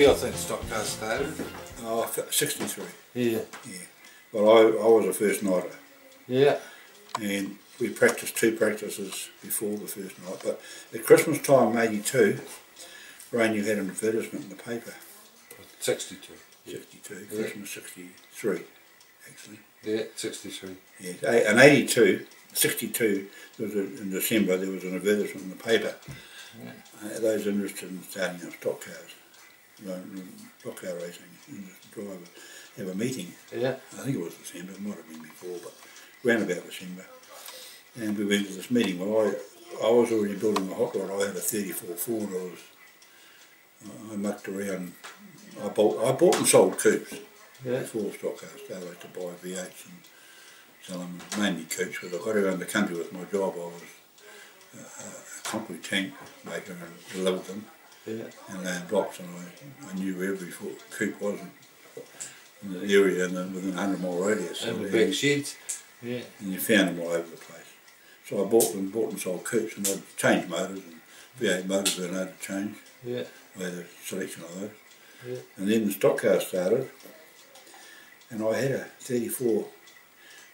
I think stock car started. Oh, 63. Yeah. Yeah. Well, I was a first nighter. Yeah. And we practiced 2 practices before the first night. But at Christmas time, '82, Rain, you had an advertisement in the paper. 62. 62. Yeah. Christmas 63, actually. Yeah, 63. Yeah. And 82, 62, there was in December, there was an advertisement in the paper. Yeah. Those interested in starting up stock cars. Stock car racing, driver, have a meeting. Yeah. I think it was December, it might have been before, but around about December. And we went to this meeting. Well, I was already building a hot rod. I had a 34 Ford. I mucked around. I bought and sold coupes. Yeah. Before stock cars started to buy V8s and sell them, mainly coupes, because I got around the country with my job. I was a concrete tank maker and delivered them. Yeah. And laying blocks, and I knew where every coupe was in the area and then within a 100-mile radius. And the big sheds. Yeah. And you found them all over the place. So I bought and sold coupes, and I'd change motors, and V8 motors weren't hard to change. Yeah. I had a selection of those. Yeah. And then the stock car started, and I had a 34.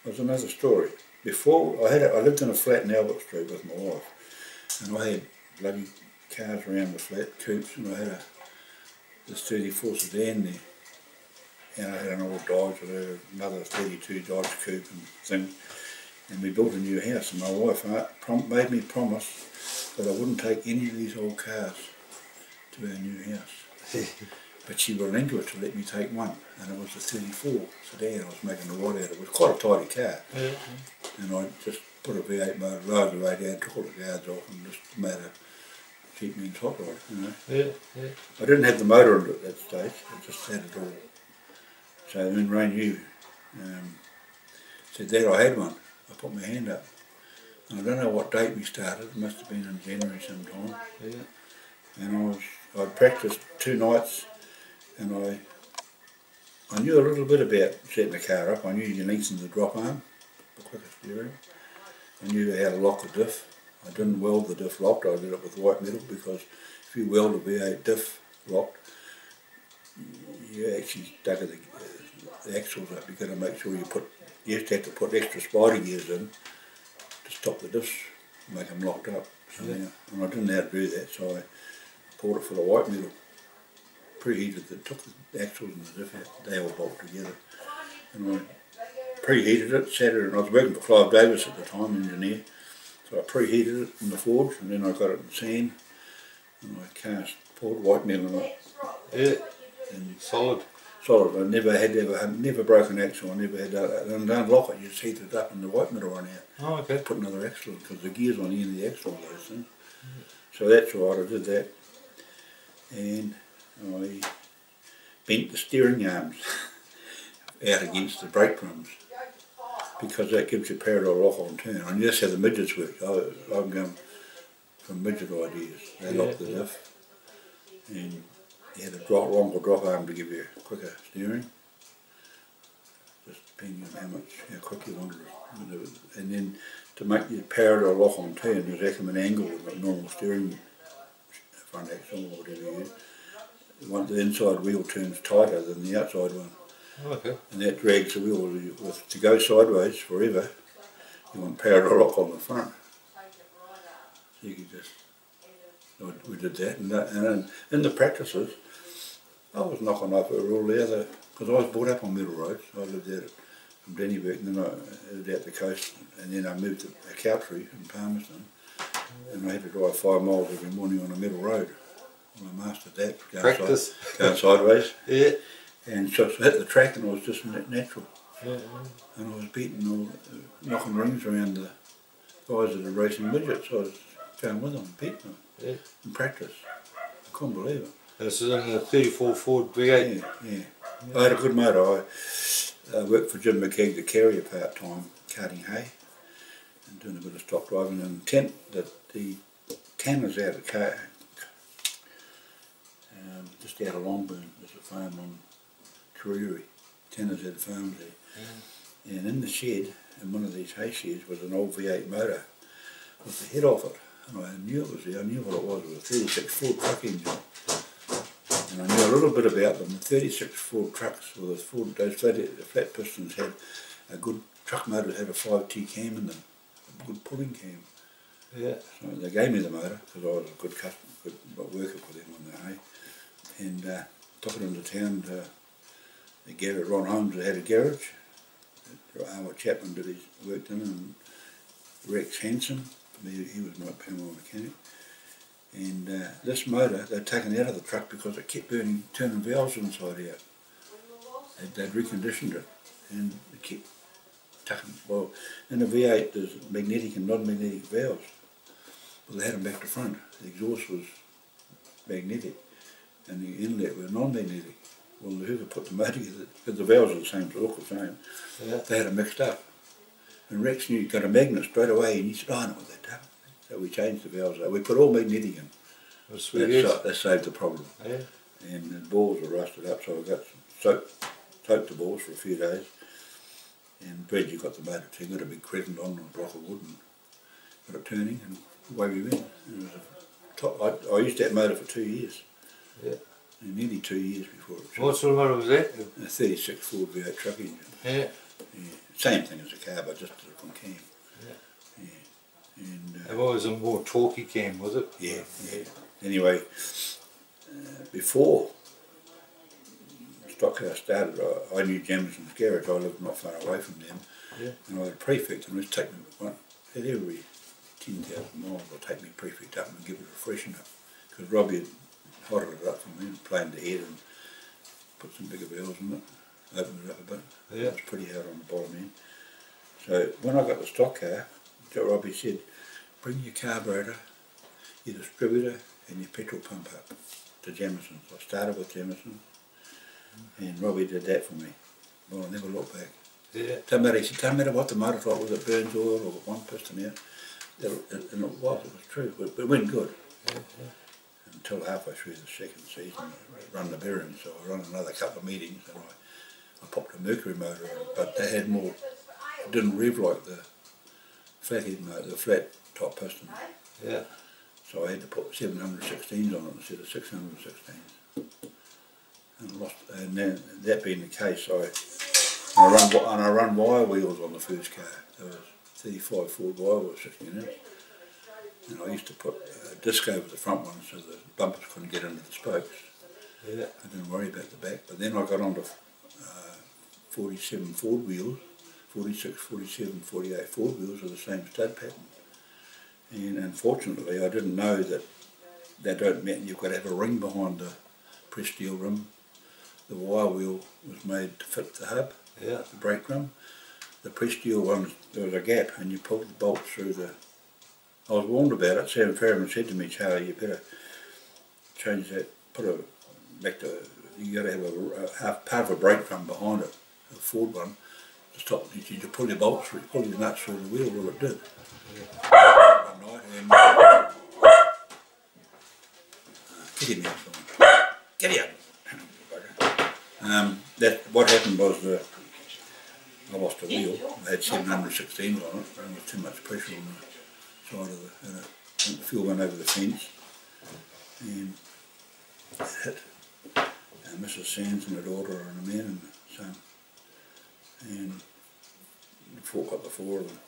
It was another story. Before I lived in a flat in Albert Street with my wife, and I had bloody cars around the flat, coupes, and I had this 34 sedan there, and I had an old Dodge with another 32 Dodge coupe and things, and we built a new house, and my wife made me promise that I wouldn't take any of these old cars to our new house. But she relented to let me take one, and it was a 34 sedan. I was making a rod out of it. It was quite a tidy car. Yeah. And I just put a V8 motor, lowered the radio, took all the guards off, and just made a cheap man's hot rod, you know. Yeah, yeah. I didn't have the motor on it at that stage. I just had it all. So when Rain knew, said that I had one, I put my hand up. And I don't know what date we started. It must have been in January sometime. Yeah. And I practiced 2 nights. And I knew a little bit about setting the car up. I knew you lengthen the drop arm, the quicker steering. I knew how to lock the diff. I didn't weld the diff locked, I did it with white metal, because if you weld a V8 diff locked, you actually stagger the axles up. You've got to make sure you have to put extra spider gears in to stop the diffs, make them locked up. So, yeah. And I didn't know how to do that, so I poured it full of white metal. Preheated it, took the axles and the diff out, they all bolt together. And I preheated it, sat it, and I was working for Clive Davis at the time, engineer. So I preheated it in the forge, and then I got it in sand, and I poured white metal in it. Yeah. And solid. Solid. I never broke an axle, I never had that. And don't lock it, you just heat it up and the white metal run out. Oh, okay. Put another axle in, because the gear's on the end of the axle, those things. So that's right, I did that. And I bent the steering arms out against the brake drums, because that gives you parallel lock on turn. And that's how the midgets work. I'm going from midget ideas. They lock the diff, and you had a longer drop arm to give you quicker steering, just depending on how quick you wanted it. And then to make your parallel lock on turn, there's actually an angle with a normal steering front axle or whatever you use. The inside wheel turns tighter than the outside one. Okay. And that drags the wheel. To go sideways forever, you want parallel lock on the front. So you could just, we did that, and in the practices, I was knocking up all the other, because I was brought up on middle roads. I lived out from Dennyberg, and then I lived out the coast, and then I moved to a Cowtree in Palmerston, and I had to drive 5 miles every morning on a middle road. Well, I mastered that, going sideways. Yeah. And so I hit the track, and I was just natural. Yeah. And I was beating, knocking rings around the guys that are racing midgets. I was going with them, beating them in practice. I couldn't believe it. This is in a 34 Ford V8? Yeah. I had a good motor. I worked for Jim McKeag, the carrier, part-time, carting hay. and doing a bit of stock driving, and the Tanners out of car, just out of Longburn, there's a farm on Kariri. Tanners had farms there. And in the shed, in one of these hay sheds, was an old V8 motor with the head off it. And I knew it was there, I knew what it was. It was a 36 Ford truck engine. And I knew a little bit about them. The 36 Ford trucks, or those flat pistons had a good truck motor, had a 5T cam in them, a good pulling cam. Yeah. So they gave me the motor because I was a good customer, good worker for them on the hay. And took it into town to the garage. Ron Holmes had a garage. Howard Chapman did his work in, and Rex Hanson, he was my panel mechanic. And this motor, they'd taken out of the truck because it kept turning valves inside out. They'd reconditioned it, and it kept tucking. Well, in a V8 there's magnetic and non-magnetic valves. Well, they had them back to front. The exhaust was magnetic, and the inlet was non-magnetic. Well, whoever put the motor together, because the valves are the same, so look the same, they had them mixed up. And Rex knew he got a magnet straight away, and he said, I know what they've done. So we changed the valves. We put all magnetic in. That saved the problem. Yeah. And the balls were rusted up, so I got some soaked the balls for a few days. And Bridgie got the motor too, got a big crescent on a block of wood, and got it turning, and away we went. And it was I used that motor for 2 years. Yeah. Nearly 2 years before it. What sort of motor was that? A 36 Ford V8 truck engine. Yeah. Same thing as a car, but just a different cam. Yeah. And it was a more talky cam, was it? Yeah. Anyway, before Stockhouse started, I knew Jamison's garage. I lived not far away from them. Yeah. And I had a prefect, and it was taking me at every 10,000 miles, I'd take me prefect up and give it a freshen up. Because Robbie had hotted it up for me and planed the head and put some bigger valves in it, opened it up a bit. Yeah. It was pretty hard on the bottom end. So when I got the stock car, Robbie said, bring your carburetor, your distributor and your petrol pump up to Jamison's. I started with Jamison's, and Robbie did that for me. Well, I never looked back. Yeah. He said, don't matter what the motor's like, whether it burns oil or one piston out. And it was true, but it went good. Yeah. Until halfway through the second season, I run the bearings, so I run another couple of meetings, and I popped a Mercury motor in, but they had more, it didn't rev like the flathead motor, the flat top piston. Yeah. So I had to put 716s on it instead of 616s. And then, that being the case, I run wire wheels on the first car. There was 35 Ford wire wheels, 16 inch. And I used to put a disc over the front one so the bumpers couldn't get into the spokes. Yeah. I didn't worry about the back. But then I got onto 47 Ford wheels, 46, 47, 48 Ford wheels with the same stud pattern. And unfortunately I didn't know that they don't mean you've got to have a ring behind the press steel rim. The wire wheel was made to fit the hub, the brake rim. The press steel one, there was a gap and you pulled the bolt through the... I was warned about it. Sam Fairman said to me, Charlie, you better change that, you got to have a half part of a brake drum behind it, a Ford one, to stop. You said, you pull your bolts through, pull your nuts through the wheel. Well, it did. One night, and get him out, someone. Get out. What happened was I lost a wheel. I had 716s on it, and there was too much pressure on the side of and the fuel went over the fence, and it hit Mrs. Sands and her daughter and a man and the son, and got the four of them.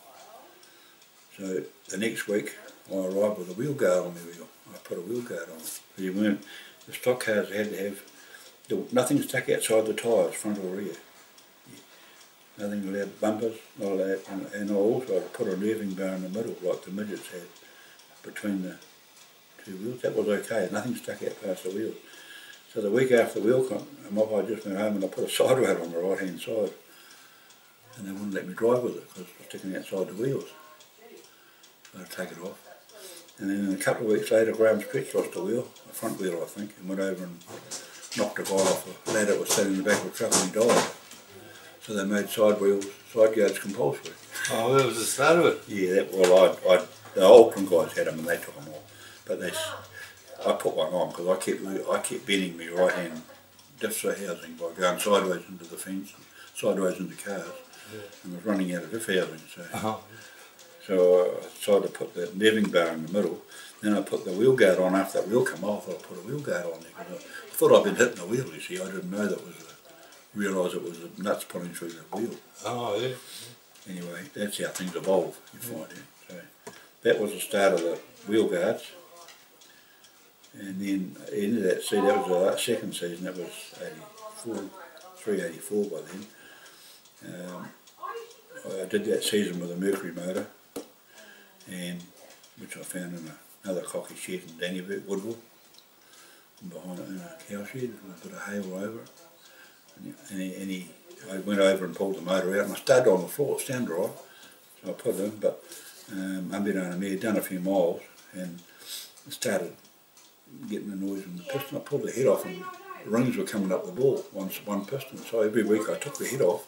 So the next week I arrived with a wheel guard on my wheel. I put a wheel guard on it. The stock cars had to have, nothing stuck outside the tyres, front or rear. Nothing allowed bumpers, not allowed, and I also had to put a nerving bar in the middle like the midgets had between the two wheels. That was okay, nothing stuck out past the wheel. So the week after the wheel come off, I just went home and I put a side rod on the right hand side, and they wouldn't let me drive with it because it was sticking outside the wheels. So I'd take it off. And then a couple of weeks later, Graham Stretch lost a wheel, a front wheel I think, and went over and knocked a guy off a ladder that was sitting in the back of the truck and he died. So they made side wheels, side guards compulsory. Oh, that was the start of it. Yeah, the Auckland guys had them and they took them off. But I put one on because I kept bending my right hand diff housing by going sideways into the fence, and sideways into cars, and I was running out of diff housing. So I decided to put the neving bar in the middle. Then I put the wheel guard on after that wheel come off. I put a wheel guard on there because I thought I'd been hitting the wheel. You see, I didn't know that realise it was the nuts pulling through the wheel. Oh, yeah. Anyway, that's how things evolve, you find out. So that was the start of the wheel guards. And then at the end of that season, that was the second season, that was 84 by then. I did that season with a Mercury motor, and which I found in another cocky shed in Dannyburg, Woodville, and behind it in a cow shed with a bit of hay all over it. And I went over and pulled the motor out, and I started on the floor, stand dry, so I put it in, but unbeknown to me, I'd done a few miles, and I started getting the noise in the piston. I pulled the head off, and the rings were coming up the ball, one piston, so every week I took the head off,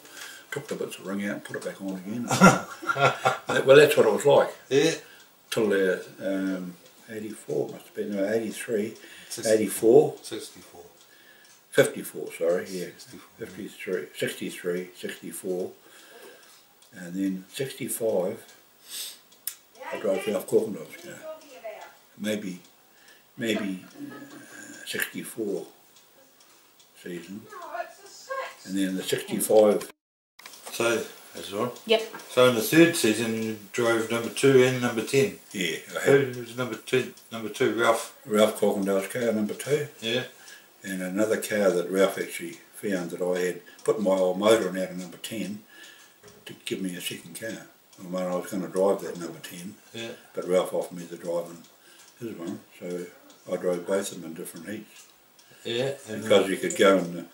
took the bits of ring out and put it back on again. Well, that's what it was like. Yeah. Till 84, must have been, no, 83, 84. 64. 54, sorry, yeah, 64. 63, 64, and then 65, I drove Ralph Corkendall's car, maybe 64 season, and then the 65. So, that's right. Yep. So in the third season you drove number 2 and number 10. Yeah, I Who had was number two, Ralph? Ralph Corkendall's car, number 2. Yeah. And another car that Ralph actually found that I had put my old motor in out of number 10 to give me a second car. I was going to drive that number 10, Yeah. but Ralph offered me the drive in his one, so I drove both of them in different heats. Yeah. Because you could go in the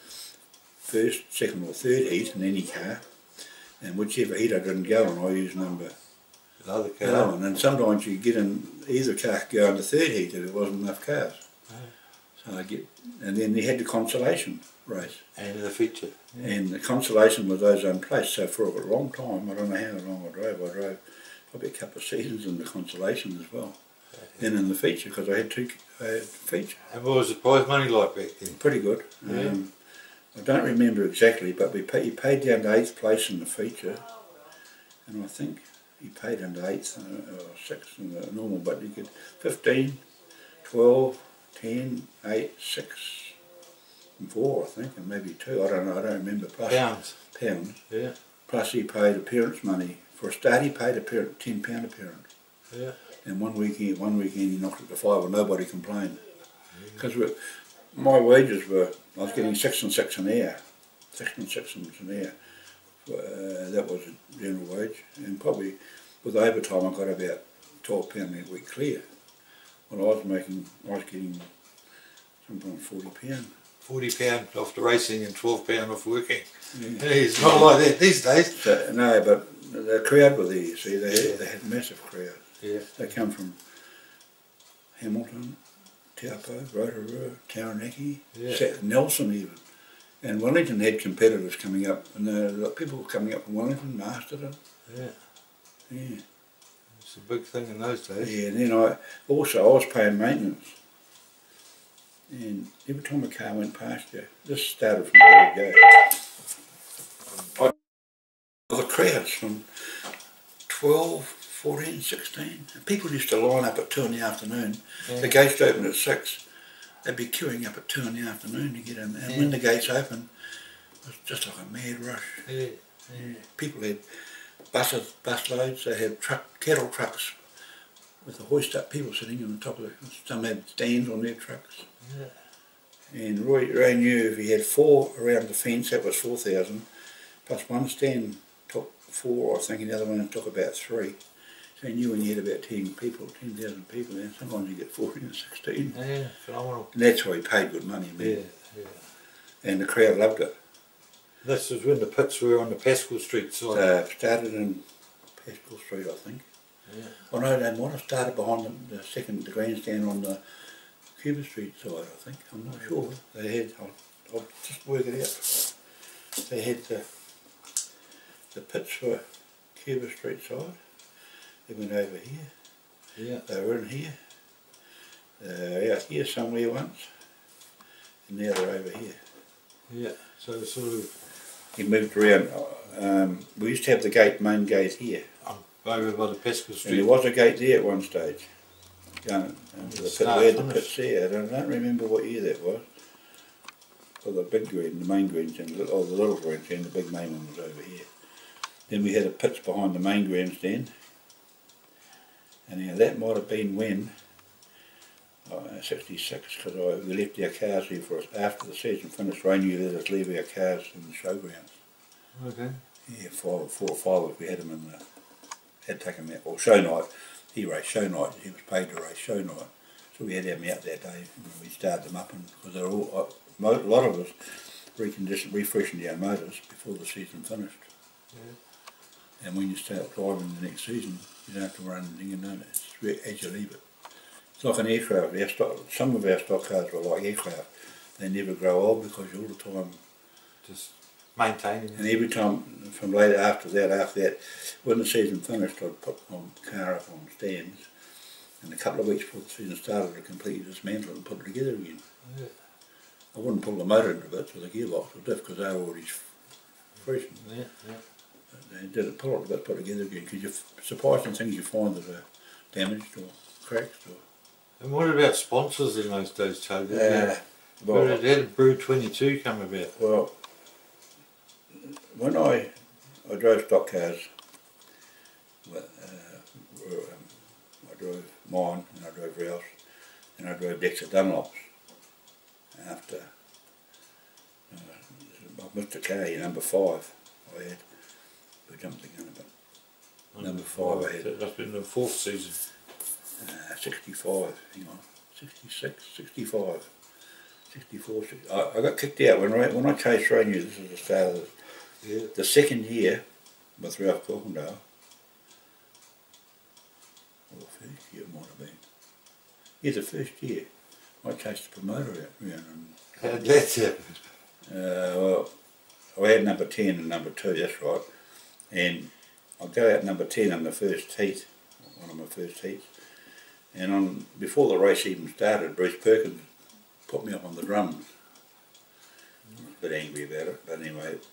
first, second or third heat in any car, and whichever heat I didn't go in, I used number another car. 11. And sometimes you get in, either car could go in the third heat if there wasn't enough cars. So and then they had the consolation race. And the feature. Yeah. And the consolation was ozone place, so for a long time, I don't know how long I drove probably a couple of seasons in the consolation as well. Then in the feature, because I had feature. And what was the prize money like back then? Pretty good. Yeah. I don't remember exactly, but he paid down to 8th place in the feature, and I think he paid down to 8th or 6th in the normal, but you get 15, 12, 10, 8, 6 and 4 I think, and maybe 2, I don't know, I don't remember. Plus, Pounds. Yeah. Plus he paid appearance money. For a start he paid £10 appearance. Yeah. And one weekend he knocked it to 5 and nobody complained. Because my wages were, I was getting 6 and 6 an hour. 6 and 6 an hour. That was a general wage. And probably with overtime I got about £12 a week clear. Well, I was getting sometimes £40. £40 off the racing and £12 off working. Yeah. It's not like that these days. So, no, but the crowd were there, you see, they had massive crowds. Yeah. They come from Hamilton, Taupo, Rotorua, Taranaki, Nelson even. And Wellington had competitors coming up, and the people were coming up from Wellington, Masterton. Yeah. Yeah. It's a big thing in those days. Yeah, and then I was paying maintenance. And every time a car went past you, this started from the very go. The crowds from 12, 14, 16. And people used to line up at 2 in the afternoon. Yeah. The gates opened at 6. They'd be queuing up at 2 in the afternoon to get in there. And when the gates opened, it was just like a mad rush. Yeah. People had bus loads, they had cattle trucks with the hoist up people sitting on the top of it. Some had stands on their trucks. Yeah. And Roy knew if he had 4 around the fence, that was 4,000, plus one stand took 4, I think, and the other one took about 3. So he knew when you had about 10,000 people there, sometimes you get 14 or 16. Yeah, phenomenal. And that's why he paid good money, man. Yeah. And the crowd loved it. This was when the pits were on the Pascal Street side. Started in Pascal Street, I think. Yeah. Oh no, they might have started behind the grandstand on the Cuba Street side, I think. I'm not sure. They had, I'll just work it out. They had the the pits were Cuba Street side. They went over here. Yeah. They were in here. Out here somewhere once. And now they're over here. Yeah. So sort of. He moved around. We used to have the main gate here. Over by the Pascal Street. And there was a gate there at one stage. Going into the pit. We had the pits there. I don't remember what year that was. Well, the big green, the main grandstand, the little grandstand, the big main one was over here. Then we had a pits behind the main grandstand. And now that might have been when, 66, because we left our cars here for us. After the season finished, Rainey let us leave our cars in the showgrounds. Okay. Yeah, 4 or 5 we had them in the, had taken them out, or show night. He raced show night, he was paid to race show night. So we had them out that day, and we started them up, and because they were all, a lot of us refreshened our motors before the season finished. Yeah. And when you start driving the next season, you don't have to run anything, you know, it's as you leave it. It's like an aircraft. Some of our stock cars were like aircraft. They never grow old because you're all the time just maintaining. And every time from later after that, when the season finished, I'd put my car up on stands, and a couple of weeks before the season started, I'd completely dismantle it and put it together again. Yeah. I wouldn't pull the motor into bits with the gearbox or diff because they were already freshened. Yeah, yeah. They did it, pull it a bit, put it together again, because you're surprised in things you find that are damaged or cracked. Or And what about sponsors in those days, Charlie? well, how did Brew 22 come about? Well, when I drove stock cars, I drove mine and I drove Ralph's and I drove Dexter Dunlop's. After Mr. K, number 5, I had. We jumped the gun a bit. Number 5 I had. That must have been the 4th season. 65, hang on, 66, 65, 64, 60. I got kicked out when I chased Rainier. This is the start of the second year with Ralph Corkendale, or the first year it might have been. Yeah, the first year. I chased the promoter out around. How did that happen? Well, I had number 10 and number 2, that's right. And I'd go out number 10 in the first heat, one of my first heats. And before the race even started, Bruce Perkins put me up on the drums. I was a bit angry about it, but anyway, it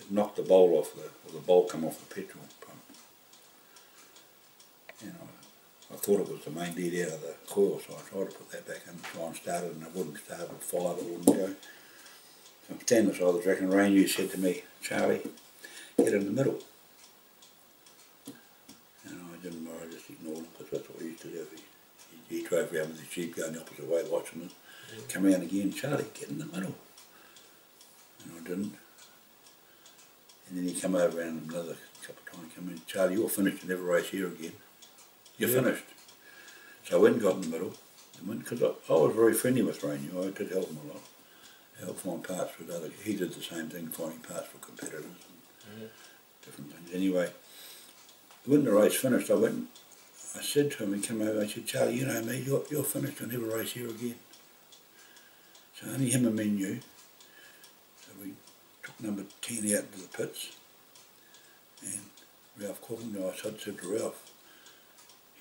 knocked the bowl off, the bowl come off the petrol pump. And I thought it was the main lead out of the coil, so I tried to put that back in and try and start it, and it wouldn't start, with fire, it wouldn't go. So I'm standing beside the track, and Rainier said to me, "Charlie, get in the middle." And I didn't worry, I just ignored him, because that's what he used to do. He drove around with his Jeep going the opposite way watching us. Come around again, "Charlie, get in the middle." And I didn't. And then he come over around another couple of times, come in, "Charlie, you're finished, you never race here again. You're finished." So I went and got in the middle, because I was very friendly with Rainier. I did help him a lot. Help find parts for others. He did the same thing, finding parts for competitors and different things. Anyway, when the race finished, I went and I said to him, he came over, I said, "Charlie, you know me, you're finished, you'll never race here again." So only him and me knew. So we took number 10 out into the pits, and Ralph Corkendale, I said to Ralph,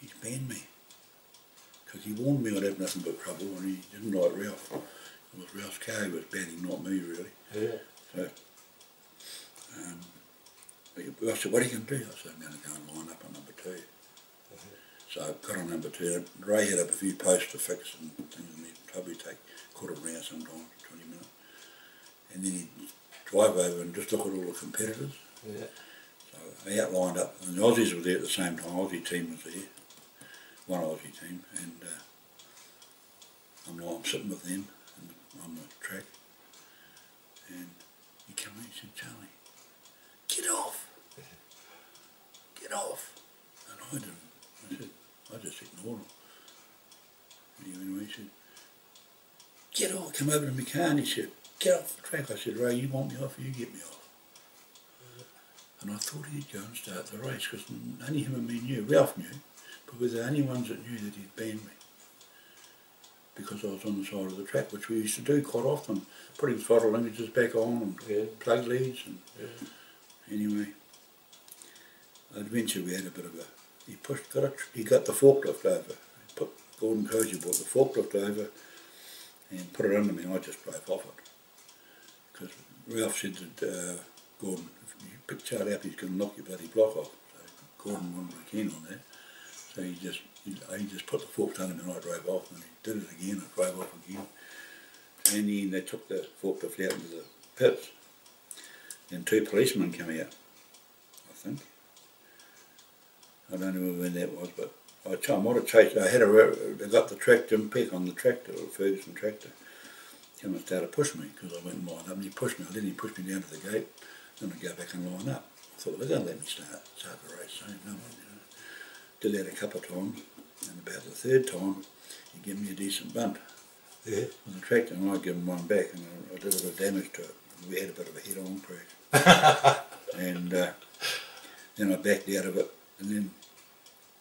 "He's banned me." Because he warned me I'd have nothing but trouble, and he didn't like Ralph. It was Ralph's car he was banning, not me really. Yeah. So I said, "What are you going to do?" I said, "I'm going to go and line up on number 2. So I got on number 2. Ray had up a few posts to fix and things, and he'd probably take quarter of an hour sometimes, 20 minutes. And then he'd drive over and just look at all the competitors. Yeah. So I outlined up, and the Aussies were there at the same time. Aussie team was there, one Aussie team, and I'm sitting with them on the track, and he came in and said, "Charlie, get off, get off." And I didn't. I just ignored him. Anyway, he said, "Get off." Come over to my car and he said, "Get off the track." I said, "Ray, you want me off, you get me off." And I thought he'd go and start the race, because only him and me knew. Ralph knew, but we were the only ones that knew that he'd banned me, because I was on the side of the track, which we used to do quite often, putting throttle linkages back on and plug leads. And anyway, Eventually we had a bit of a, he got the forklift over. Gordon Crozier brought the forklift over and put it under me, and I just drove off it. Because Ralph said that Gordon, if you pick Charlie up, he's going to knock your bloody block off. So Gordon wasn't keen on that. So he just put the forklift under me and I drove off, and he did it again, I drove off again. And then they took the forklift out into the pits, and 2 policemen came out, I think. I don't know when that was, but I might have chased. They got the tractor, Jim Peck on the tractor, or Ferguson tractor, came and started pushing me because I went and lined up, and he pushed me. Then he pushed me down to the gate, then I go back and line up. I thought, well, they're going to let me start the race. So no one, did that a couple of times, and about the 3rd time, he gave me a decent bunt. Yeah. On the tractor, and I gave him one back, and I did a bit of damage to it. We had a bit of a head-on crash, and then I backed out of it, and then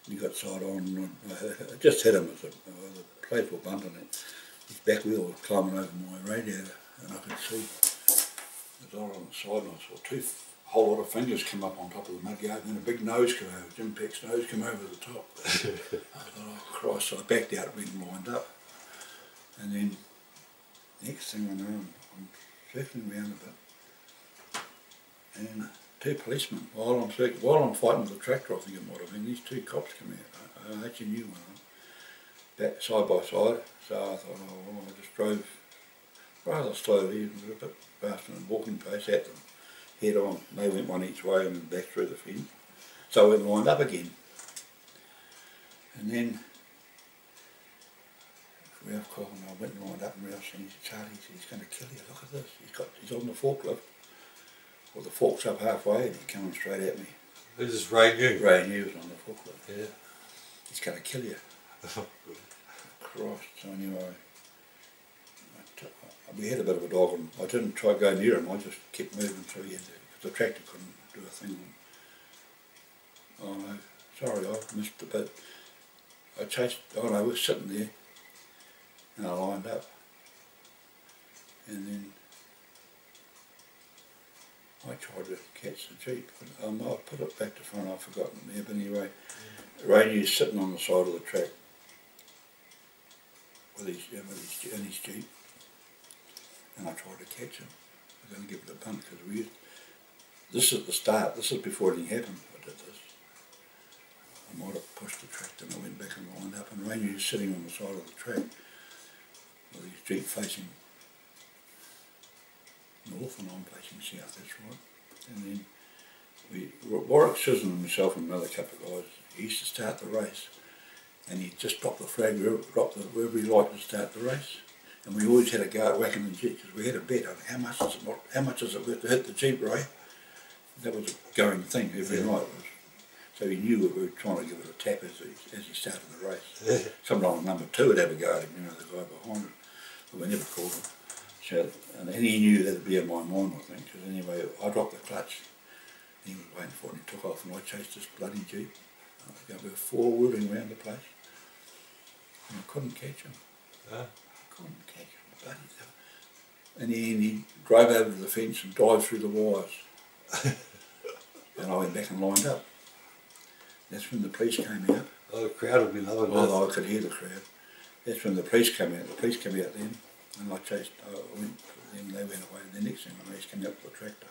he got side on, and I just hit him with a playful bunt on it. His back wheel was climbing over my radiator, and I could see it was all on the side, and I saw 2 whole lot of fingers come up on top of the mudguard, and then a big nose came over, Jim Peck's nose came over the top. I thought, oh Christ, so I backed out, went and lined up. And then, next thing I know, I'm circling around a bit, and 2 policemen, while I'm fighting with the tractor, I think it might have been, these 2 cops come out. I actually knew one of them, back side by side, so I thought, oh, well, I just drove rather slowly, a bit faster than walking pace at them, head on. They went one each way and then back through the fence. So I went and lined up again. And then Ralph called and I went and lined up, and Ralph said, Charlie, he's going to kill you, look at this. He's on the forklift. Well, the fork's up halfway and he's coming straight at me. This is Ray New. Ray New was on the forklift. Yeah. He's going to kill you. Christ. So anyway, we had a bit of a dog, and I didn't try to go near him, I just kept moving through because the tractor couldn't do a thing. Oh no, sorry, I missed the bit. I chased, oh no, I was sitting there, and I lined up, and then I tried to catch the Jeep, but I put it back to front, I've forgotten there, but anyway, Rainier's sitting on the side of the track with his Jeep, and I tried to catch him. I was going to give it a bunt because this is the start, this is before anything happened, I did this. I might have pushed the tractor and I went back and lined up, and Rainier's sitting on the side of the track with his Jeep facing north and I'm facing south, that's right. And then Warwick Sisson and myself and another couple of guys, he used to start the race, and he just dropped the flag wherever he liked to start the race. And we always had a go at whacking the Jeep because we had a bet on how much is it worth to hit the Jeep, Ray? That was a going thing every night. So he knew we were trying to give it a tap as he started the race. Sometimes number 2 would have a go at him, the guy behind him, but we never called him. So, and he knew that would be in my mind, I think, because anyway, I dropped the clutch. He was waiting for it and he took off, and I chased this bloody Jeep. We were 4-wheeling around the place, and I couldn't catch him. I couldn't catch him, bloody hell. And he drove over to the fence and dived through the wires. And I went back and lined up. That's when the police came out. Oh, the crowd would be loving that. Oh, I could hear the crowd. That's when the police came out. The police came out then, and I chased, then they went away. And the next thing I know, he's come out with the tractor.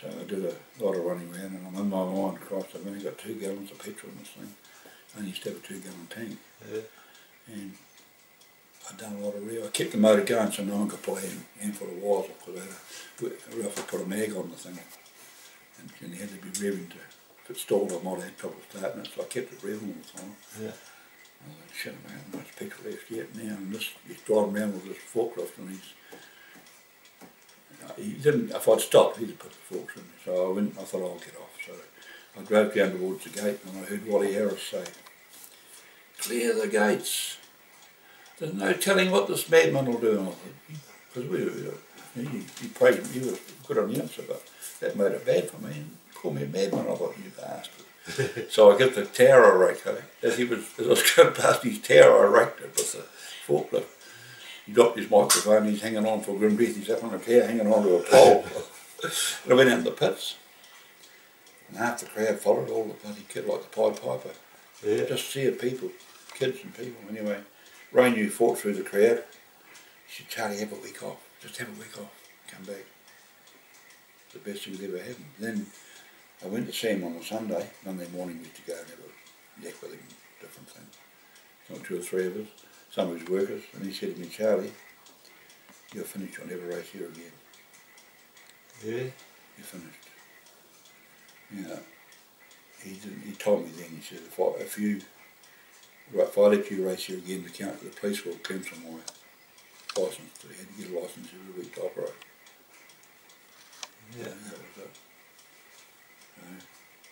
So I did a lot of running around, and I'm in my mind, Christ, I've only got 2 gallons of petrol in this thing. I only used to have a 2-gallon tank. Yeah. And I'd done a lot of I kept the motor going so no one could pull a handful of wires off, because Ralph would put a mag on the thing, and he had to be revving to, if it stalled I might have had trouble starting it, so I kept it revving all the time. Yeah. I was like, shit, I haven't much petrol left yet now, and he's driving around with this forklift, and he didn't, if I'd stopped, he'd put the forks in me, so I thought I'll get off. So I drove down towards the gate, and I heard Wally Harris say, "Clear the gates. There's no telling what this madman will do." And I thought, because he praised me, he was a good announcer, but that made it bad for me, and called me a madman. I thought, you bastard. So I get the tower I raked, as I was going past his tower, I raked it with the forklift. He dropped his microphone, he's hanging on for a grim breath, he's up on a tower hanging on to a pole. And I went out in the pits. And half the crowd followed all the bloody kid like the Pied Piper. Yeah. Just see it, people, kids and people. Anyway, Ray New fought through the crowd. He said, Charlie, have a week off. Just have a week off. Come back. It's the best thing that ever happened. Then I went to see him on a Sunday. Monday morning we used to go and have a yak with him, different things. Not 2 or 3 of us. Some of his workers. And he said to me, Charlie, you're finished. You'll never race here again. Yeah. You're finished. You know, he told me then, he said, if I let you race here again, the police will cancel my licence. So he had to get a licence every week to operate. Yeah. So that was it.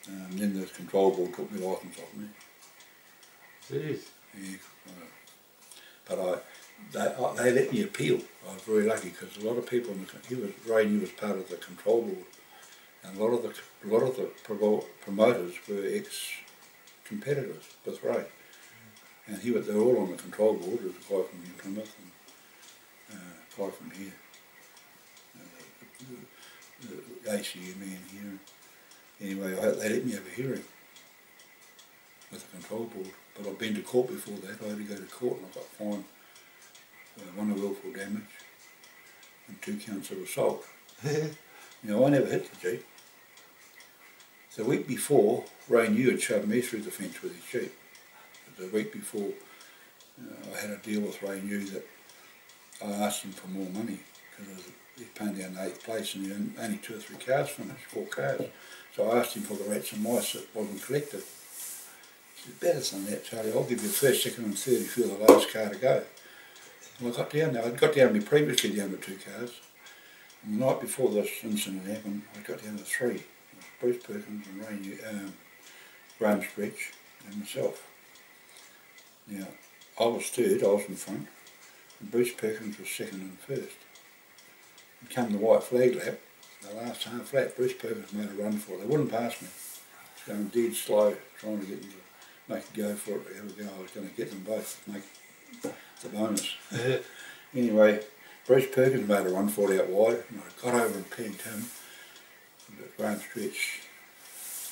So, then the control board took my licence off me. Jeez. Yeah, but they let me appeal. I was very lucky because a lot of people, Ray New was part of the control board, and a lot of the promoters were ex-competitors with Ray, and they were all on the control board. There was a guy from Plymouth and a guy from here, the ACU man here. Anyway, they let me have a hearing with the control board, but I've been to court before that. I had to go to court and I got fined 1 of willful damage and 2 counts of assault. I never hit the Jeep. The week before, Ray New had shoved me through the fence with his Jeep. The week before, I had a deal with Ray New that I asked him for more money because he's paying down 8th place and he only 2 or 3 cars finished, 4 cars. So I asked him for the rats and mice that wasn't collected. He said, better than that, Charlie, I'll give you the first, second and third if you're the last car to go. And I got down there. I'd got down me previously down to 2 cars. And the night before this incident happened, I got down to 3. Bruce Perkins and Ray New, Graham Stretch and myself. Now, I was third, I was in front, and Bruce Perkins was second and first. And come the white flag lap, the last half lap, Bruce Perkins made a run for it. They wouldn't pass me. I was going dead slow, trying to get them to make a go for it. Have a go. I was going to get them both, make the bonus. Anyway, Bruce Perkins made a run for it out wide, and I got over and pegged him. But Graham Stretch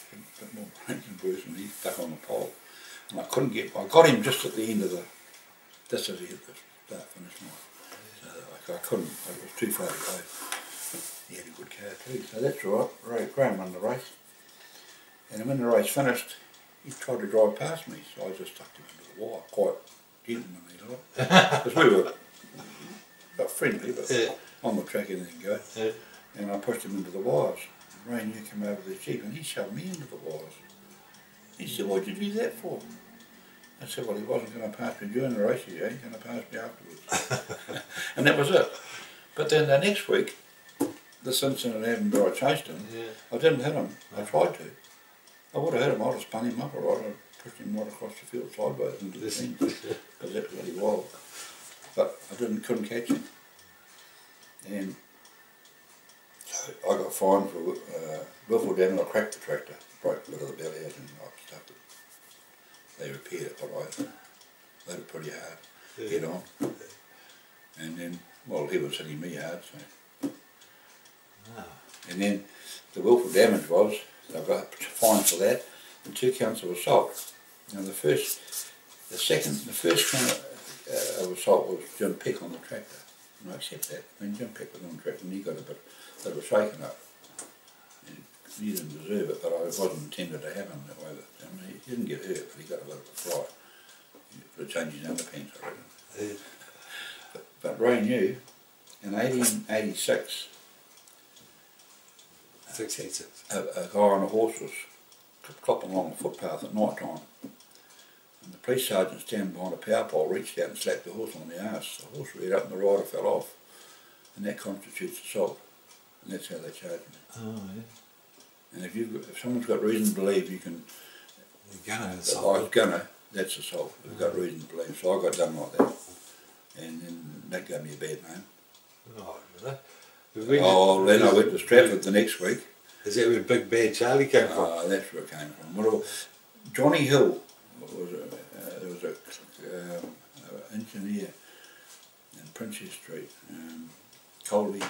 had a bit more brains than Bruce, and he stuck on the pole. And I couldn't get, I got him just at the end of the, just as he hit the start finish line. So I couldn't, it was too far to go. He had a good car too, so that's all right. Graham won the race. And when the race finished, he tried to drive past me, so I just stuck him into the wire, quite gentlemanly like. Because we were not friendly, but on the track and then go. And I pushed him into the wires. And Ray New came over the Jeep and he shoved me into the wires. He said, what'd you do that for? I said, well, he wasn't going to pass me during the race, he ain't going to pass me afterwards. And that was it. But then the next week, this incident happened where I chased him. I didn't hit him. I tried to. I would have hit him, I'd have spun him up or I'd have pushed him right across the field sideways into the fence, because that was really wild. But I couldn't catch him. And so I got fined for willful damage. I cracked the tractor, broke a bit of the belly out and I stuck it. They repaired it, but I let it pretty hard, head on. And then, well, he was hitting me hard, so. And then the willful damage was, I got fined for that, and 2 counts of assault. Now the first count of assault was Jim Peck on the tractor, and I accept that. I mean, Jim Peck was on the tractor and he got a bit shaken up. And he didn't deserve it, but it wasn't intended to happen that way. I mean, he didn't get hurt, but he got a bit of a fright. He could have changed his underpants, I reckon. But Ray New, in 1886, a guy on a horse was clopping along the footpath at night time. And the police sergeant standing behind a power pole reached out and slapped the horse on the arse. The horse reared up and the rider fell off. And that constitutes assault. And that's how they charged me. Oh, yeah. And if someone's got reason to believe you can... That's assault. They've got reason to believe. So I got done like that. And then that gave me a bad name. Oh, really? Then I went to Stratford the next week. Is that where Big Bad Charlie came from? That's where it came from. Well, Johnny Hill was an engineer in Princess Street, Colby.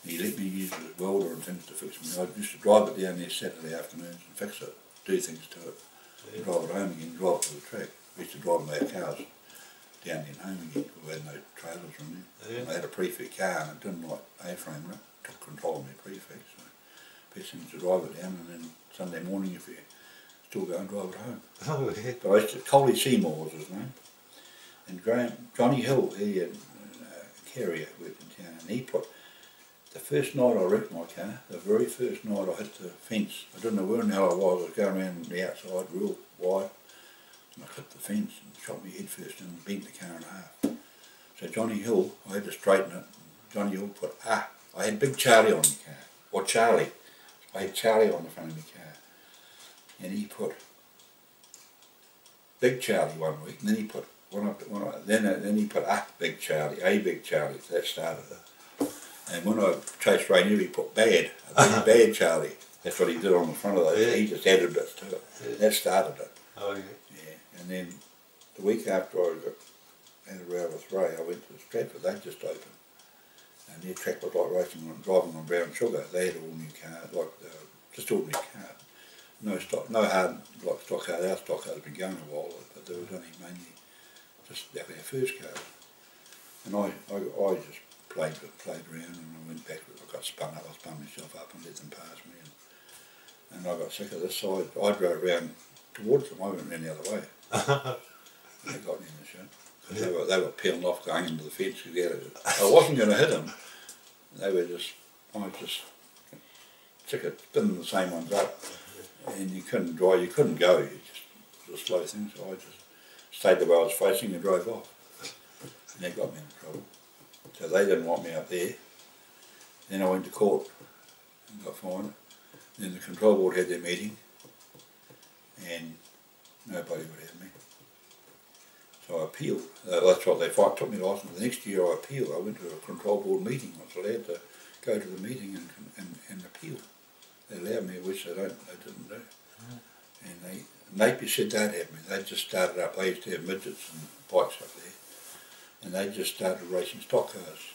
He let me use it as welder and things to fix me. I used to drive it down there Saturday afternoons and fix it, do things to it, and drive it home again, drive it to the track. We used to drive my cars down there and home again, because we had no trailers on there. And I had a prefix car and it didn't like A-frame, it took control of my prefix. So best thing to drive it down, and then Sunday morning if you still go and drive it home. Oh, yeah. But I used to, Coley Seymour was his name. And Johnny Hill, he had a carrier worked in town, and he put, the first night I wrecked my car, the very first night I hit the fence, I didn't know where in the hell I was going around the outside real wide, and I hit the fence and shot me head first and bent the car in half. So Johnny Hill, I had to straighten it, Johnny Hill put, I had Big Charlie on the car, or Charlie, I had Charlie on the front of my car, and he put Big Charlie one week, and then he put, then he put Big Charlie, so that started it. And when I chased Rainier, he put bad Charlie. That's what he did on the front of those. Yeah. He just added bits to it. Yeah. That started it. Oh, yeah. Yeah. And then the week after I had a row with Ray, I went to Stratford. They just opened. And their track was like driving on brown sugar. They had all new cars, like just ordinary cars. No stock, no hard like stock cars. Our stock cars had been going a while, but there was only mainly just our first cars. And I just played around, and I went back. I got spun up. I spun myself up and let them pass me, and I got sick of this side. I drove around towards them. I went round the other way. They got me in the shit because they were peeling off, going into the fence. I wasn't going to hit them. They were just. I was just sick of spinning the same ones up, and you couldn't drive. You couldn't go. You just was a slow thing. So I just stayed the way I was facing and drove off. And that got me in trouble. So they didn't want me up there. Then I went to court and got fined. Then the control board had their meeting and nobody would have me. So I appealed. That's what they took me license. The next year I appealed. I went to a control board meeting. I was allowed to go to the meeting and appeal. They allowed me, which they didn't do. And Napier said they'd have me. They just started up. They used to have midgets and bikes up there. And they just started racing stock cars.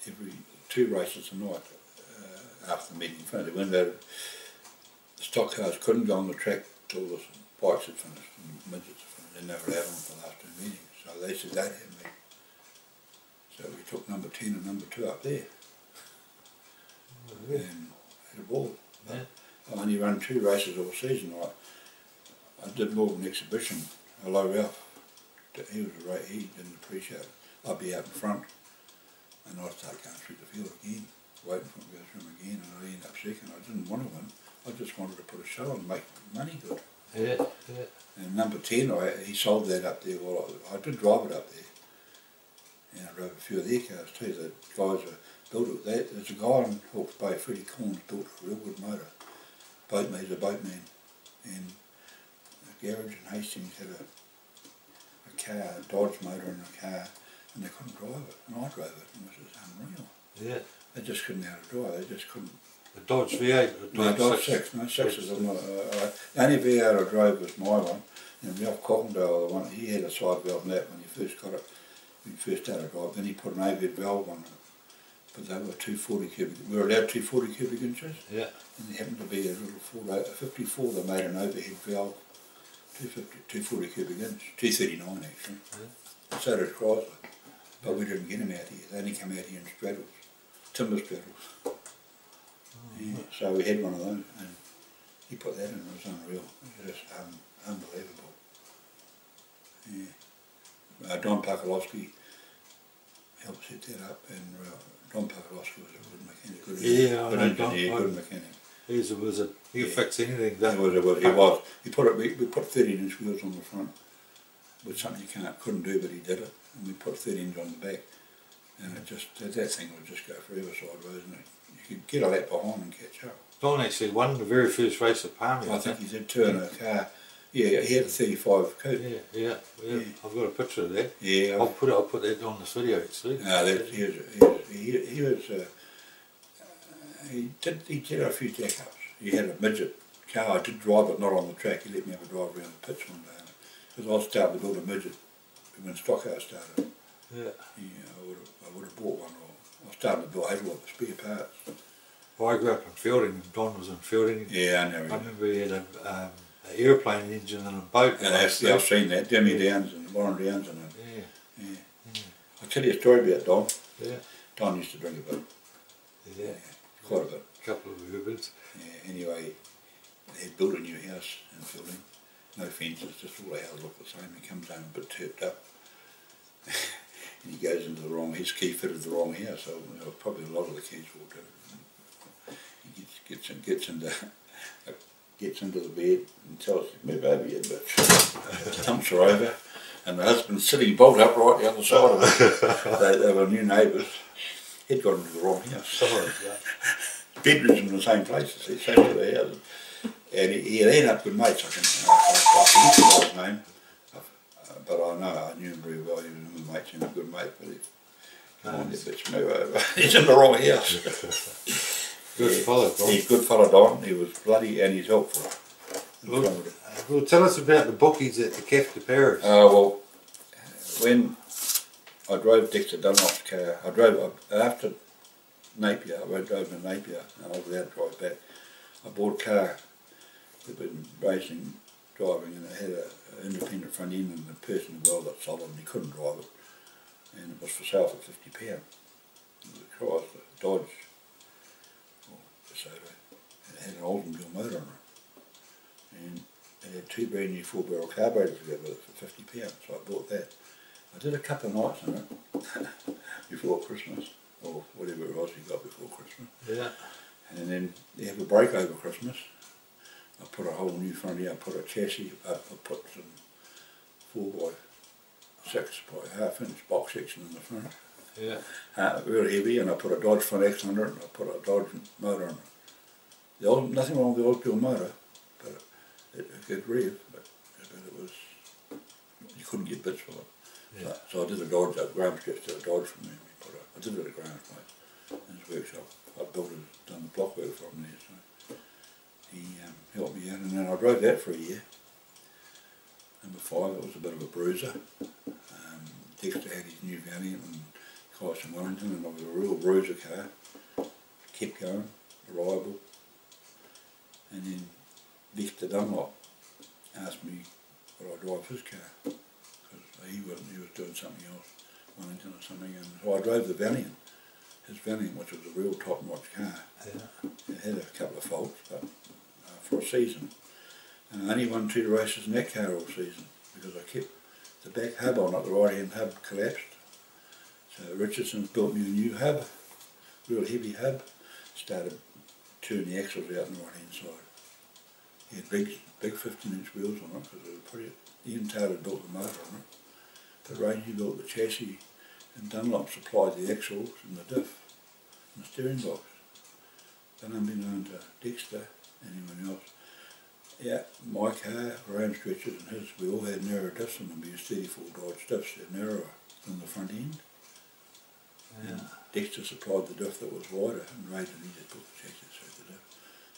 Every 2 races a night after the meeting finished. When the stock cars couldn't go on the track till the bikes had finished and midgets had finished. Then they were out on for the last 2 meetings. So they said they'd have me. So we took number 10 and number 2 up there. And had a ball. Yeah. I only run 2 races all season. I did more of an exhibition. Hello Ralph. He didn't appreciate it. I'd be out in front and I'd start going through the field again, waiting for him to go through them again, and I'd end up second. I didn't want to win. I just wanted to put a show and make money good. Yeah, yeah. And number 10, he sold that up there. Well, I did drive it up there. And I drove a few of their cars too. The guys built it. There's a guy in Hawke's Bay, Freddie Corns, built a real good motor. He's a boatman. And the garage in Hastings had a car, a Dodge motor in a car, and they couldn't drive it, and I drove it, and it was unreal. Yeah. They just couldn't know how to drive, they just couldn't. A Dodge V8? No, Dodge 6, no, 6s are not, the only V8 I drove was my one, and Ralph Cockendale, the one, he had a side valve on that when he first got it, when he first started driving, then he put an overhead valve on it, but they were 240 cubic, we were allowed 240 cubic inches, yeah. And there happened to be a little 54 that made an overhead valve, 240 cubic inch, 239 actually. Yeah. And so did Chrysler, but we didn't get them out here. They only come out here in straddles, timber straddles. Oh, yeah. So we had one of those, and he put that in. It was unreal. It was just unbelievable. Yeah. Don Pakalowski helped set that up, and Don Pakalowski was a good mechanic. Good engineer, good mechanic. He's a wizard. He could fix anything. He was. We put 13-inch wheels on the front, which something you couldn't do, but he did it. And we put 13s on the back, and it just that thing would just go forever sideways, and you could get a lap behind and catch up. Don actually won the very first race at Palmy. I think he did 2 in a car. Yeah, he had a 35 coupe. Yeah. I've got a picture of that. Yeah, I'll put that on this video actually. He did a few jack-ups. He had a midget car. I did drive it, not on the track. He let me have a drive around the pits one day. Because I was starting to build a midget when Stockhouse started. Yeah. I would have bought one, or was starting to buy a lot of spare parts. I grew up in Fielding, and Don was in Fielding. Yeah, I know. I remember he had an aeroplane engine and a boat. Yeah, I've seen that. Jimmy Downs and Warren Downs and Yeah. yeah. I'll tell you a story about Don. Yeah. Don used to drink a bit. Yeah. Quite a bit. A couple of Ubers. Yeah, anyway, he built a new house in Fielding. No fences, just all the houses look the same. He comes home a bit turped up. And he goes into the wrong, his key fitted the wrong house, so probably a lot of the keys will do. He gets into the bed and tells her, move over you bitch. Thumps her over, and the husband's sitting bolt upright the other side of it. They were new neighbours. He'd got into the wrong house. Bedrooms in the same place, same sort of houses. And he had ended up with mates, I forget his name. But I knew him very well. He was my mates and a good mate. But he, come on, you bitch, move over. He's in the wrong house. Good fellow, Don. He's a good fellow, Don. He was bloody, and he's helpful. Well, tell us about the bookies at the Cafe de Paris. Well, when I drove Dexter Dunlop's car, I drove after Napier. I drove to Napier, and I was allowed to drive back. I bought a car that had been racing, driving, and it had an independent front end, and the person well got solid and he couldn't drive it, and it was for sale for £50. It was a Dodge or DeSoto, and it had an Oldsmobile motor on it, and it had two brand new 4-barrel carburetors to go with it for £50, so I bought that. I did a couple of nights in it before Christmas, or whatever it was we got before Christmas. Yeah. And then they have a break over Christmas. I put a whole new front end, I put a chassis up, I put some 4x6 by half-inch box section in the front. Yeah. Really heavy, and I put a Dodge front X under it, and I put a Dodge motor on it. Nothing wrong with the old dual motor, but it could rev, but it was, you couldn't get bits for it. Yeah. So I did a Dodge up, Graham stretched out a Dodge from me. I did it at Graham's place, in his workshop. I built it, done the block work from there, so he helped me out, and then I drove that for a year. Number 5, it was a bit of a bruiser. Dexter had his new Valiant and Kyson Wellington, and it was a real bruiser car. Kept going, reliable. And then Dexter Dunlop asked me would I drive his car, because he was doing something else, Wellington or something, and so I drove the Valiant. His Valiant, which was a real top-notch car. Yeah. It had a couple of faults, but for a season. And I only won 2 races in that car all season, because I kept the back hub on it, the right-hand hub collapsed. So Richardson's built me a new hub, real heavy hub, started turning the axles out on the right-hand side. He had big 15-inch wheels on it, because it was pretty, Ian Taylor built the motor on it. But Rangy built the chassis, and Dunlop supplied the axles and the diff and the steering box. But unbeknown to Dexter, anyone else, yeah, my car, Graham stretchers and his, we all had narrow diffs on them. We used 34 Dodge diffs, they're narrower than the front end. Yeah. And Dexter supplied the diff that was wider, and Ray didn't just put the chassis through the diff.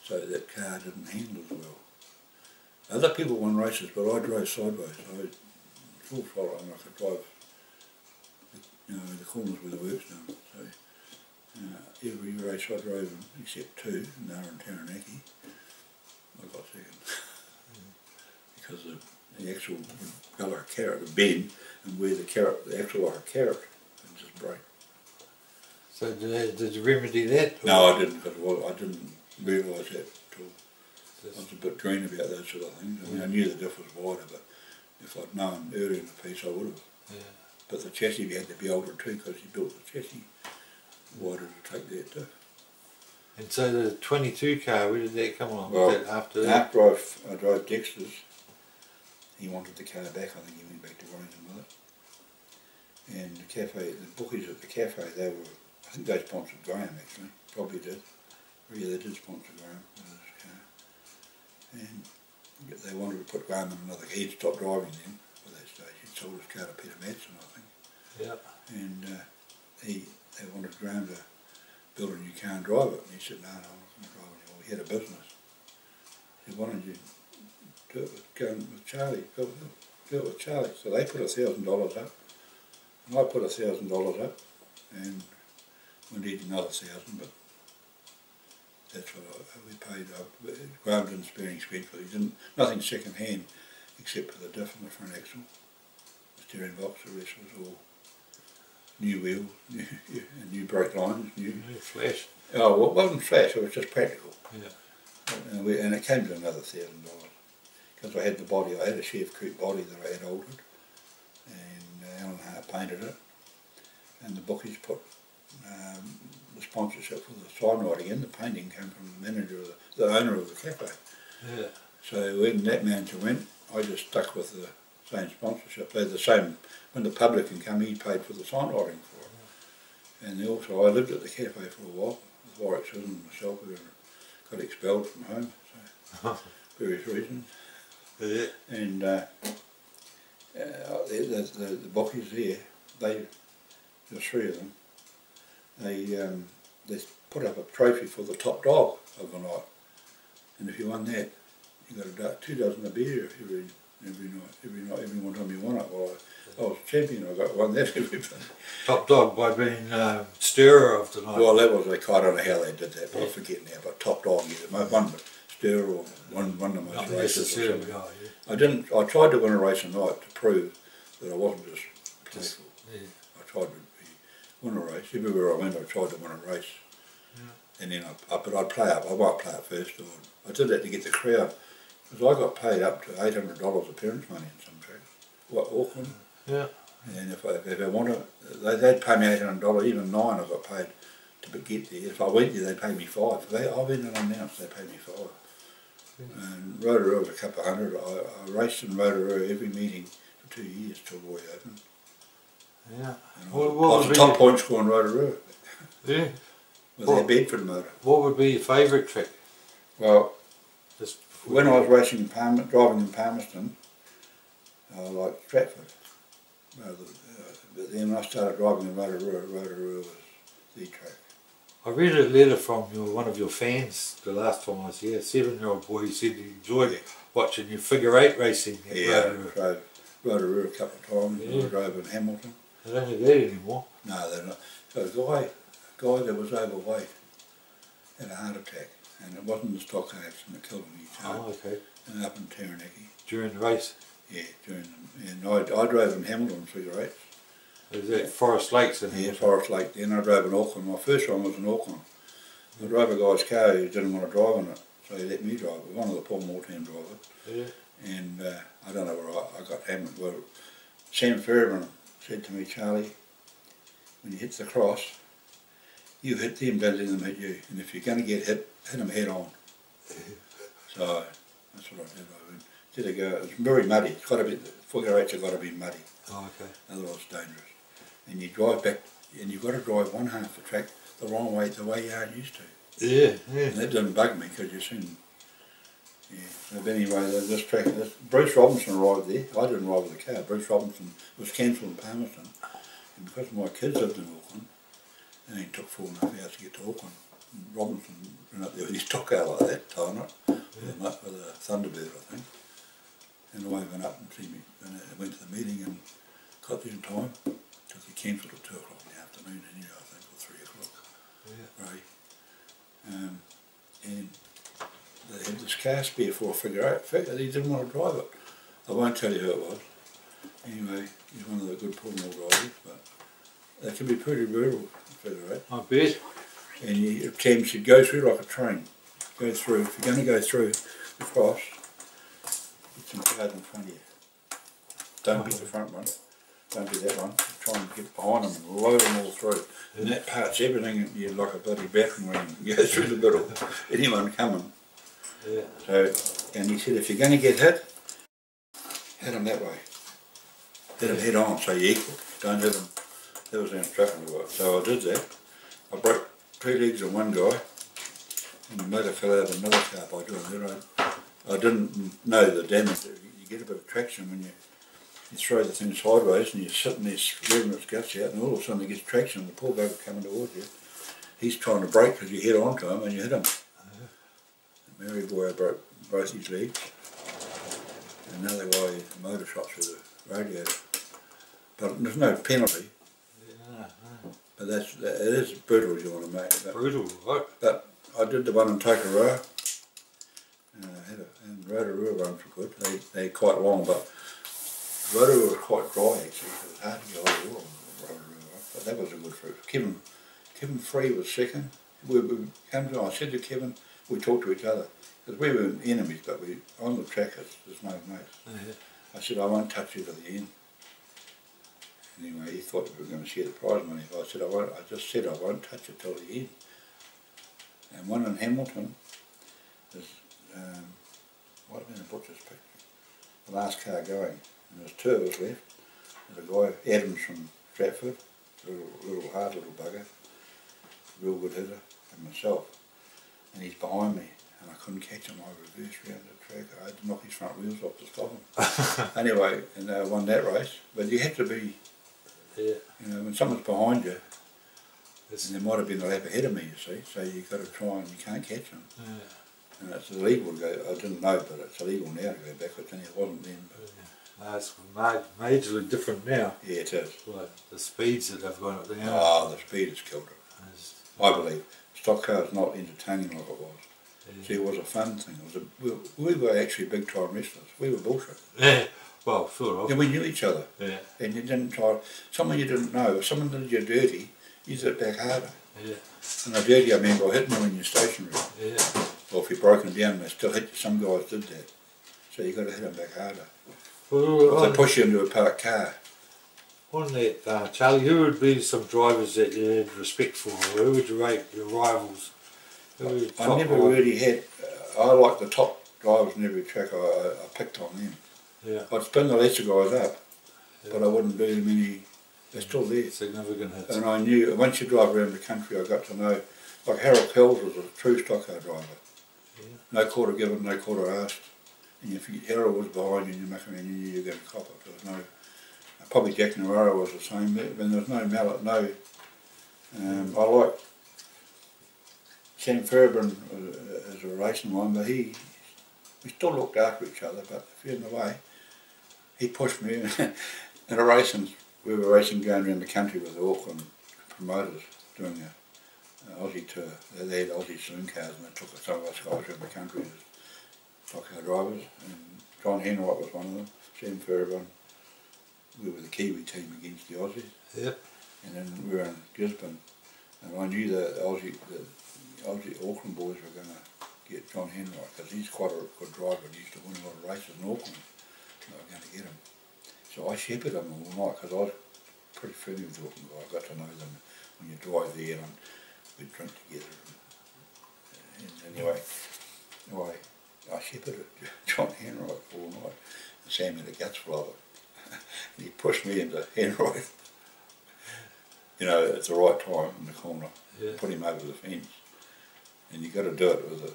So that car didn't handle as well. Other people won races, but I drove sideways. I full throttle, and I could drive, the corners where the work's done. So every race I drove, except 2, and they were in Taranaki, I got second. Because the axle would go like a carrot, would bend, and where the axle like a carrot, and just break. So did you remedy that? No, I didn't, because I didn't realise that at all. I was a bit green about those sort of things. I mean, I knew the diff was wider, but if I'd known earlier in the piece, I would have. Yeah. But the chassis had to be altered too, because he built the chassis wider to take that diff. And so the 22 car, where did that come along? Well, was that after that? After I drove Dexter's, he wanted the car back. I think he went back to Wellington with it. And the cafe, the bookies at the cafe, they were, I think they sponsored Graham actually, probably did. Yeah, they did sponsor Graham with his car. And they wanted to put Graham in another, he'd stopped driving then by that stage. He'd sold his car to Peter Madsen, I think. Yeah. And they wanted Graham to build a new car and drive it. And he said, no, I'm not going to drive it anymore. He had a business. He said, why don't you do it with Charlie, do it with Charlie. So they put $1,000 up, and I put $1,000 up, and we need another 1,000, but that's what we paid. Graham didn't spare any spend for it. Nothing second hand except for the diff and the front axle, the steering box. The rest was all new wheels, new brake lines, new flash. Oh, well, it wasn't flash. It was just practical. Yeah. And it came to another $1,000 because I had the body. I had a Chef Coupe body that I had altered, and Alan Hart painted it, and the bookies put the sponsorship for the signwriting in. The painting came from the manager, the owner of the cafe. Yeah. So when that manager went, I just stuck with the same sponsorship. They're the same. When the publican came, he paid for the signwriting for it. And also, I lived at the cafe for a while with Warwick Susan and myself, who got expelled from home, so various reasons. Yeah. And the bookies there, the three of them, they put up a trophy for the top dog of the night, and if you won that, you got 2 dozen of beer every one time you won it. Well, I was champion. I won that every. Top dog by being stirrer of the night. Well, that was I don't know how they did that, but I forget now. But top dog, yeah, one stirrer or one of the most Not races. Or something. yeah. I tried to win a race a night to prove that I wasn't just playful. Yeah. I tried to win a race. Everywhere I went, I tried to win a race. Yeah. And then but I'd play up. I might play up first. Or I did that to get the crowd, because I got paid up to $800 appearance money in some tracks. What, Auckland? Yeah. And if I wanted, they'd pay me $800. Even 9 I got paid to get there. If I went there, they'd pay me 5. I went and announced they paid me 5. And Rotorua was a couple of hundred. I raced in Rotorua every meeting for 2 years till Roy opened. Yeah. I was the top point scorer in Rotorua. Yeah. With our Bedford motor. What would be your favourite trick? Well, when I was racing in driving in Palmerston, I liked Stratford. But then when I started driving in Rotorua was the track. I read a letter from one of your fans the last time I was here, a 7-year-old boy. He said he enjoyed watching you figure 8 racing at Rotorua. I drove Rotorua a couple of times. I drove in Hamilton. They don't have that anymore. No, they're not. So a guy that was overweight had a heart attack, and it wasn't the stock accident that killed him. Oh, okay. And up in Taranaki. During the race? Yeah, and I drove in Hamilton figure 8s. Is that Forest Lakes? Yeah, Forest Lake. Then I drove in Auckland. My first one was in Auckland. I drove a guy's car who didn't want to drive on it, so he let me drive it. One of the Paul Morton drivers. Yeah. And I don't know where I got hammered. Well, Sam Fairbairn said to me, Charlie, when you hit the cross, you hit them, don't let them hit you. And if you're going to get hit them head on. So that's what I did. I did a go. It's very muddy. It's got to be, figure 8's have got to be muddy. Oh, okay. Otherwise it's dangerous. And you drive back, and you've got to drive one half the track the wrong way, the way you aren't used to. Yeah, yeah. And that didn't bug me because you soon. Yeah. So but anyway, this track, Bruce Robinson arrived there. I didn't ride with the car. Bruce Robinson was cancelled in Palmerston, and because my kids lived in Auckland, and it took 4.5 hours to get to Auckland. And Robinson ran up there with his stock out like that, tying it with a Thunderbird, I think. And away went up and see me. And I went to the meeting and got there in time because he cancelled at 2 o'clock in the afternoon anyway, I think, or 3 o'clock. Yeah. Right. And they had this car spare for a figure 8. In fact, he didn't want to drive it. I won't tell you who it was. Anyway, he's one of the good pull mill drivers, but they can be pretty brutal, figure 8. I bet. And Cam said, go through like a train. Go through. If you're going to go through the cross, get some cars in front of you. Don't be the front one. Don't be that one. Try and get behind them and load them all through. And that part's everything. You're like a bloody battering ram. You go through the middle. Anyone coming. Yeah. So, and he said, if you're going to get hit them that way. Hit them head on, so you're equal. Don't hit them. That was the instruction. So I did that. I broke 2 legs of one guy, and the motor fell out of another car by doing that. I didn't know the damage. You get a bit of traction when you throw the thing sideways and you're sitting there revving its guts out, and all of a sudden it gets traction and the poor bugger coming towards you. He's trying to brake because you hit onto him and you hit him. The Mary boy broke both his legs. Another guy, motor shot through the radiator. But there's no penalty. But it is brutal, you want to make it. Brutal, right? But I did the one in Tokoroa. And Rotorua ones were good. They're quite long, but Rotorua was quite dry actually. It was hard to get hold of Rotorua, but that was a good fruit. Kevin Free was second. We came to, I said to Kevin, we talked to each other, because we were enemies, but we on the track, there's no mates. Yeah. I said, I won't touch you to the end. Anyway, he thought we were going to share the prize money. I said, I just said I won't touch it till the end. And one in Hamilton is, what have been a butcher's pick? The last car going, and there's two of us left. There's a guy, Adams from Stratford, little hard little bugger, real good hitter, and myself. And he's behind me, and I couldn't catch him. I reversed round the track. I had to knock his front wheels off to stop him. Anyway, and I won that race. But you have to be, you know, when someone's behind you, and there might have been a lap ahead of me, you see, so you've got to try and you can't catch them. And it's illegal to go, I didn't know, but it's illegal now to go backwards, and it wasn't then. No, it's majorly different now. Yeah, it is. Like the speeds that have gone up there. Oh, the speed has killed it. I believe. Stock car's not entertaining like it was. Yeah. See, it was a fun thing. It was we were actually big time wrestlers. We were bullshit. Yeah, well, sort of. And we knew each other. Yeah. And you didn't try, someone you didn't know, if someone did you dirty, you did it back harder. Yeah. And the dirty, I mean, by hitting you when you're stationary. Yeah. Or if you're broken down, they still hit you. Some guys did that. So you got to hit them back harder. Well, if they push you into a parked car. On that, Charlie, who would be some drivers that you had respect for? Who would you rate your rivals? I never really had, I like the top drivers in every track, I picked on them. Yeah. I'd spin the lesser guys up, but I wouldn't do them any, they're still there. Significant hits. And I knew, once you drive around the country, I got to know, like Harold Kells was a true stock car driver. Yeah. No quarter given, no quarter asked. And if Harold was behind you and you're mucking around, you knew you were going to cop it. There was no, probably Jack Navarro was the same, but there was no mallet, no. I like Sam Fairbairn as a racing one, but we still looked after each other, but if you're in the way, he pushed me. In a racing, we were racing going around the country with the Auckland promoters doing an Aussie tour. They had Aussie saloon cars and they took some of us guys around the country as stock car drivers, and John Henright was one of them, Sam Fairbairn. We were the Kiwi team against the Aussies. Yep. And then we were in Gisborne, and I knew the Aussie Auckland boys were going to get John Henright, because he's quite a good driver and he used to win a lot of races in Auckland. They were going to get him. So I shepherded him all night, because I was pretty friendly with the Auckland guys. I got to know them when you drive there, and we'd drink together. And anyway, I shepherded John Henright all night, and Sam had a guts full of it. And he pushed me into Henright, you know, at the right time in the corner, put him over the fence. And you got to do it with a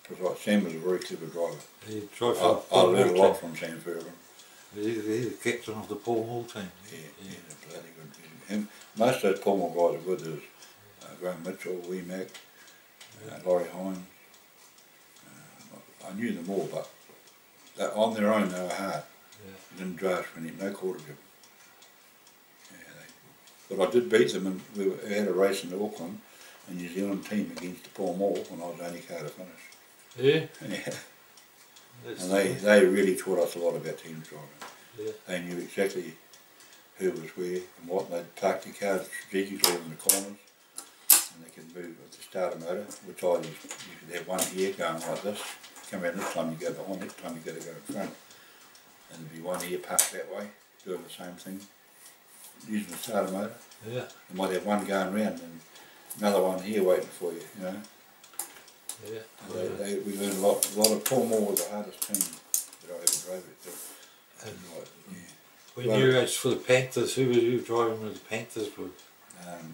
precise. Sam was a very clever driver. I learned a lot from Sam Fairbairn. He's the captain of the Paul Moore team. Yeah, bloody good. Most of those Paul Moore guys are good. There's Graham Mitchell, Wee Mac, Laurie Hine. I knew them all, but on their own they were hard. You didn't draft for any, no quarter given. But I did beat them, and we had a race in Auckland, a New Zealand team against the Paul Moore when I was the only car to finish. Yeah? Yeah. And they really taught us a lot about team driving. Yeah. They knew exactly who was where and what, and they'd park their cars strategically in the corners, and they could move with the starter motor, which you could have one here going like this, come around this time you go behind, next time you got to go in front. And there'd be one here parked that way, doing the same thing, using the starter motor. Yeah. You might have one going round and another one here waiting for you, you know. Yeah. We learned a lot of Paul Moore was the hardest team that I ever drove it. When you raced for the Panthers, who were you driving with the Panthers with?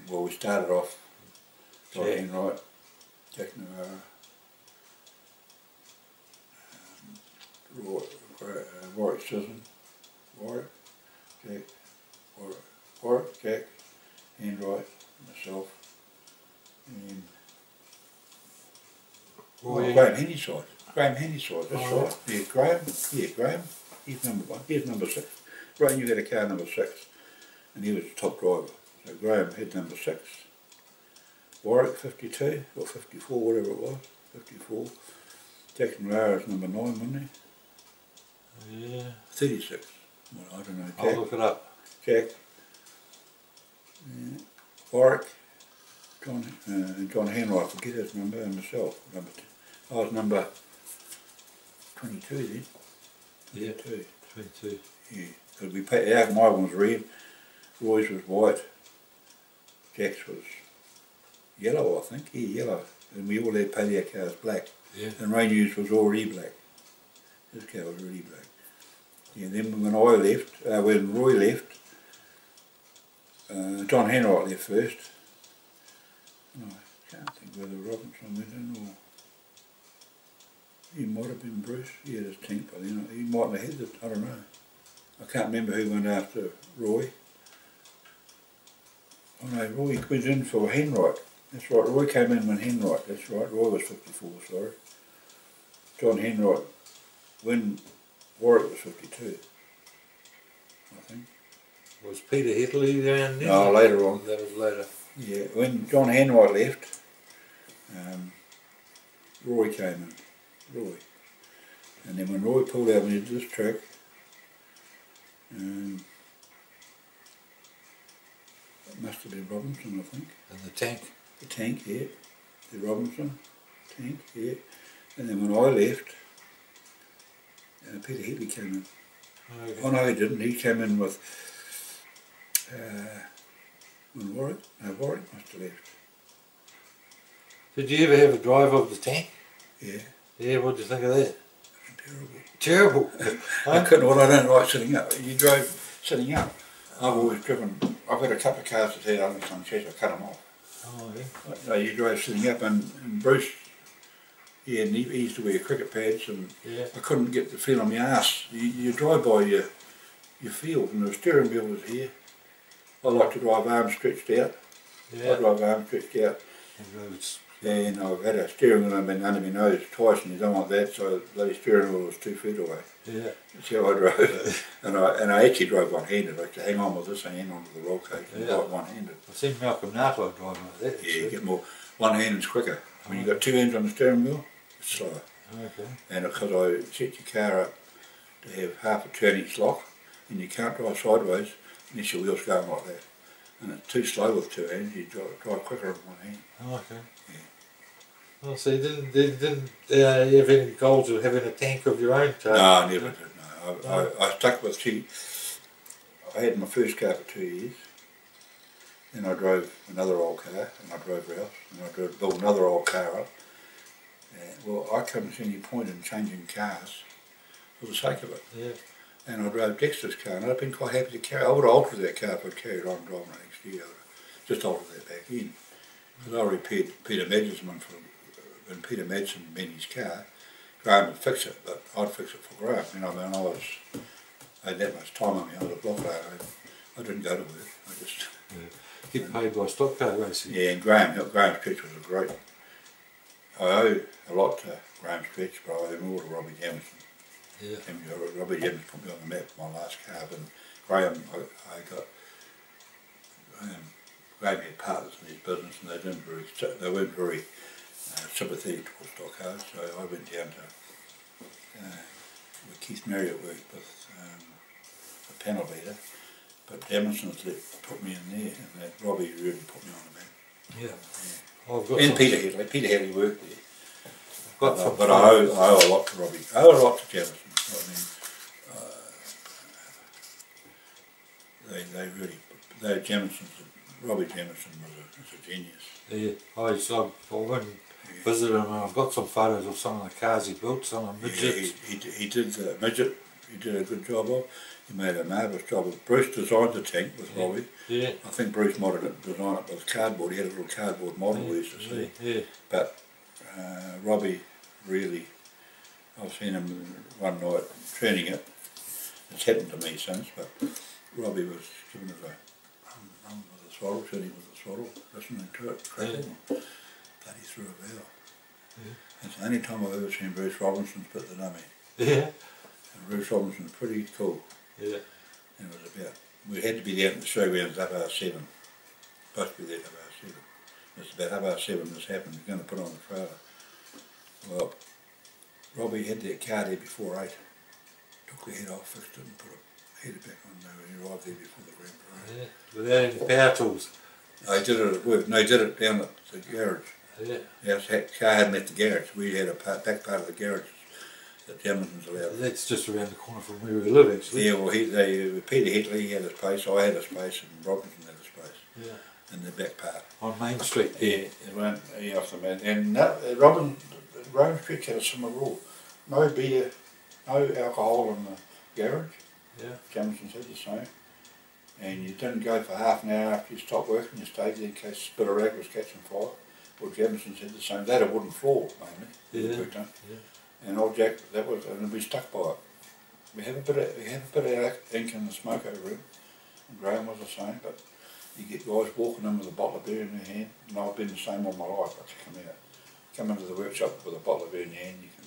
Well, we started off John Henright, Jack Navarro, Warwick Sisson, Jack, Henright, myself, and Graham Hennyside. Graham Hennyside, that's right. Yeah, Graham. He's number 1. He's number 6. Graham, you had a car number 6, and he was the top driver. So Graham had number 6. Warwick 52 or 54, whatever it was, 54. Jackson Rara's number 9, wasn't he? Yeah. 36. Well, I don't know. Jack, I'll look it up. Jack. Yeah. Warwick. John Henry, I forget his number, and myself. I was number 22 then. Yeah. 22. 22. Yeah. Because we paid out. My one was red. Roy's was white. Jack's was yellow, I think. Yeah, yellow. And we all had paid our cars black. Yeah. And Rainew's was already black. His car was already black. Yeah, then when I left, when Roy left, John Henry left first. No, I can't think whether Robinson went in or he might have been Bruce. He had his tank by then. He mightn't have had it, I don't know. I can't remember who went after Roy. Oh no, Roy went in for Henright. That's right, Roy came in when Henright, that's right. Roy was 54, sorry. John Henright, when Warwick was 52, I think. Was Peter Hetley around then? No, later on. That was later. Yeah, when John Henright left, Roy came in. Roy. And then when Roy pulled out when he did this track, it must have been Robinson, I think. And the tank? The tank, yeah. The Robinson tank, yeah. And then when I left, Peter Hetley came in. Okay. Oh no, he didn't. He came in with when Warwick? No, Warwick must have left. Did you ever have a drive of the tank? Yeah. Yeah, what did you think of that? Terrible. Terrible. I couldn't, well, I don't like sitting up. You drove sitting up. I've always driven, I've had a couple of cars that had only some chairs, I cut them off. Oh, yeah. But, no, you drove sitting up and Bruce, yeah, and he used to wear cricket pads and Yeah. I couldn't get the feel on my arse. You drive by your feel, and the steering wheel was here. I like to drive arms stretched out. Yeah. I drive arms stretched out. And I've had a steering wheel under my nose twice and you don't want that, so the steering wheel was 2 feet away. Yeah. That's how I drove. and I actually drove one-handed. I used to hang on with this and hang on to the roll cage and drive one-handed. I've seen Malcolm Nartlow driving like that. Yeah, you get more. One hand's quicker. When you've got 2 hands on the steering wheel, it's slower. Okay. And because I set your car up to have half a turn each lock, and you can't drive sideways unless your wheel's going like that. And it's too slow with 2 hands, you drive quicker with 1 hand. Okay. Yeah. Well, so you didn't you have any goals of having a tank of your own? No, I never did, no. I stuck with I had my first car for 2 years. Then I drove another old car, and I drove Ralph's, and I built another old car up. Well, I couldn't see any point in changing cars for the sake of it. Yeah. And I drove Dexter's car, and I'd been quite happy to carry. I would have altered that car if I'd carried on driving it next year. I would have just altered that back in. Because I repaired Peter Madsen's one for, when Peter Madsen made his car, Graham would fix it, but I'd fix it for Graham. You know, I mean, I had that much time on me, I was a block loader. I didn't go to work, I just... Yeah. Get paid by stock car racing. Yeah, and Graham Stretch was a great... I owe a lot to Graham Stretch, but I owe more to Robbie Jamison. Yeah. Robbie Jamison put me on the map for my last car, and Graham, Graham had partners in his business, and they weren't very sympathetic towards stock cars, so I went down to where Keith Marriott worked with a panel leader, but Jamison's put me in there, and that Robbie really put me on the map. Yeah. Yeah. I've got And Peter Hetley worked there. But I owe a lot to Robbie. I owe a lot to Jamison. I mean, Robbie Jamison was a genius. Yeah, I went and visited him, and I've got some photos of some of the cars he built, some of the midgets. Yeah, he did the midget, he did a good job of. He made a marvellous job of. Bruce designed the tank with Robbie. Yeah. I think Bruce designed it with cardboard. He had a little cardboard model we used to see. Yeah. But Robbie really, I've seen him one night turning it. It's happened to me since, but Robbie was giving us a run with the throttle, turning with the throttle, listening to it, cracking, bloody through a valve. Yeah. It's the only time I've ever seen Bruce Robinson spit the dummy. Yeah. And Bruce Robinson's pretty cool. Yeah. And it was about, we had to be down at the showgrounds up R7. supposed to be there at about 7. It's about about 7 this happened. We're going to put on the trailer. Well, Robbie had that car there before 8. Took the head off, fixed it and put a header back on there. He arrived there before the Grand Parade. Yeah, without any power tools. No, he did it at work. No, he did it down at the garage. Yeah. Our car hadn't left the garage. We had a back part of the garage that Jameson's allowed. That's just around the corner from where we live, actually. Yeah, well, Peter Hetley had a space, I had a space, and Robinson had a space. Yeah. In the back part. On Main Street. Yeah, it went off the man. And Rome Street had a similar rule. No beer, no alcohol in the garage. Yeah. Jamison said the same. And you didn't go for half an hour after you stopped working, you stayed there in case a spit of rag was catching fire. Well, Jamison said the same. They had a wooden floor, mainly. Yeah. Yeah. And old Jack, that was, and we stuck by it. We have a bit of ink in the smoke over it. And Graham was the same, but you get guys walking in with a bottle of beer in their hand, and I've been the same all my life. I come into the workshop with a bottle of beer in your hand, you can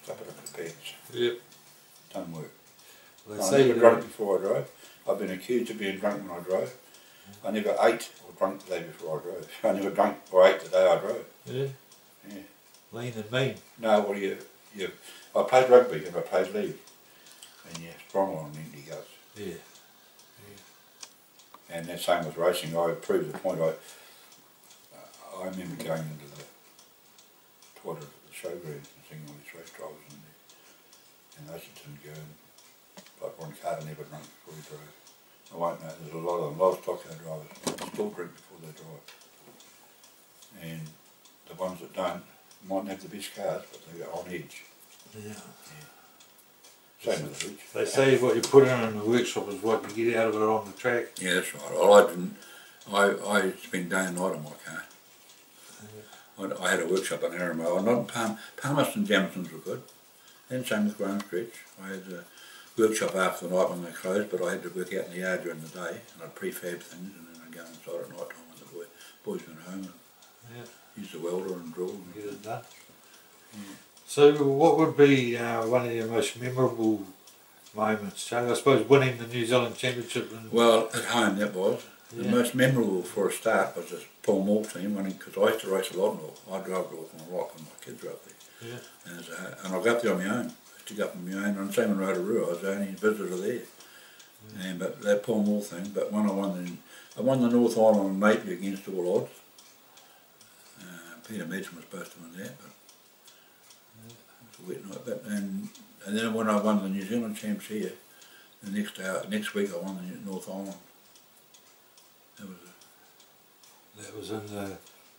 stuff it up in the pants. Yep. Doesn't work. Well, I never drunk before I drove. I've been accused of being drunk when I drove. I never ate or drank the day before I drove. I never drank or ate the day I drove. Yeah. Yeah. Lean and mean. No, well I played rugby and I played league. And you're strong on empty guts. Yeah. And that same with racing, I proved the point. I remember going into the toilet at the showgrounds and seeing all these race drivers in there. And those that didn't go, like Ron Carter never drank before he drove. I won't know, there's a lot of them, a lot of stock car drivers still drink before they drive. And the ones that don't mightn't have the best cars, but they're on edge. Yeah. Same with the ridge. They say what you put in the workshop is what you get out of it on the track. Yeah, that's right. Well, I spent day and night on my car. Yeah. I had a workshop in Aramo. Not in Palmerston Jamisons were good. And same with Graham Stretch. I had a workshop after the night when they closed, but I had to work out in the yard during the day, and I'd prefab things, and then I'd go inside at night time when the boys went home and use the welder and drill. And get it done. Yeah. So what would be one of your most memorable moments, Charlie? I suppose winning the New Zealand Championship. Well, at home that was. The most memorable for a start was this Paul Moore team, because I used to race a lot more. I drove to Auckland a lot when my kids were up there. Yeah. And I got up there on my own. I used to go up on my own. On Salmon Rotorua, I was the only visitor there. Yeah. But that Paul Moore thing, but when I won the North Island Napier against all odds. Peter Madsen was supposed to win that, but it was a wet night. But, and then when I won the New Zealand champs here, the next week I won the North Island. That was in the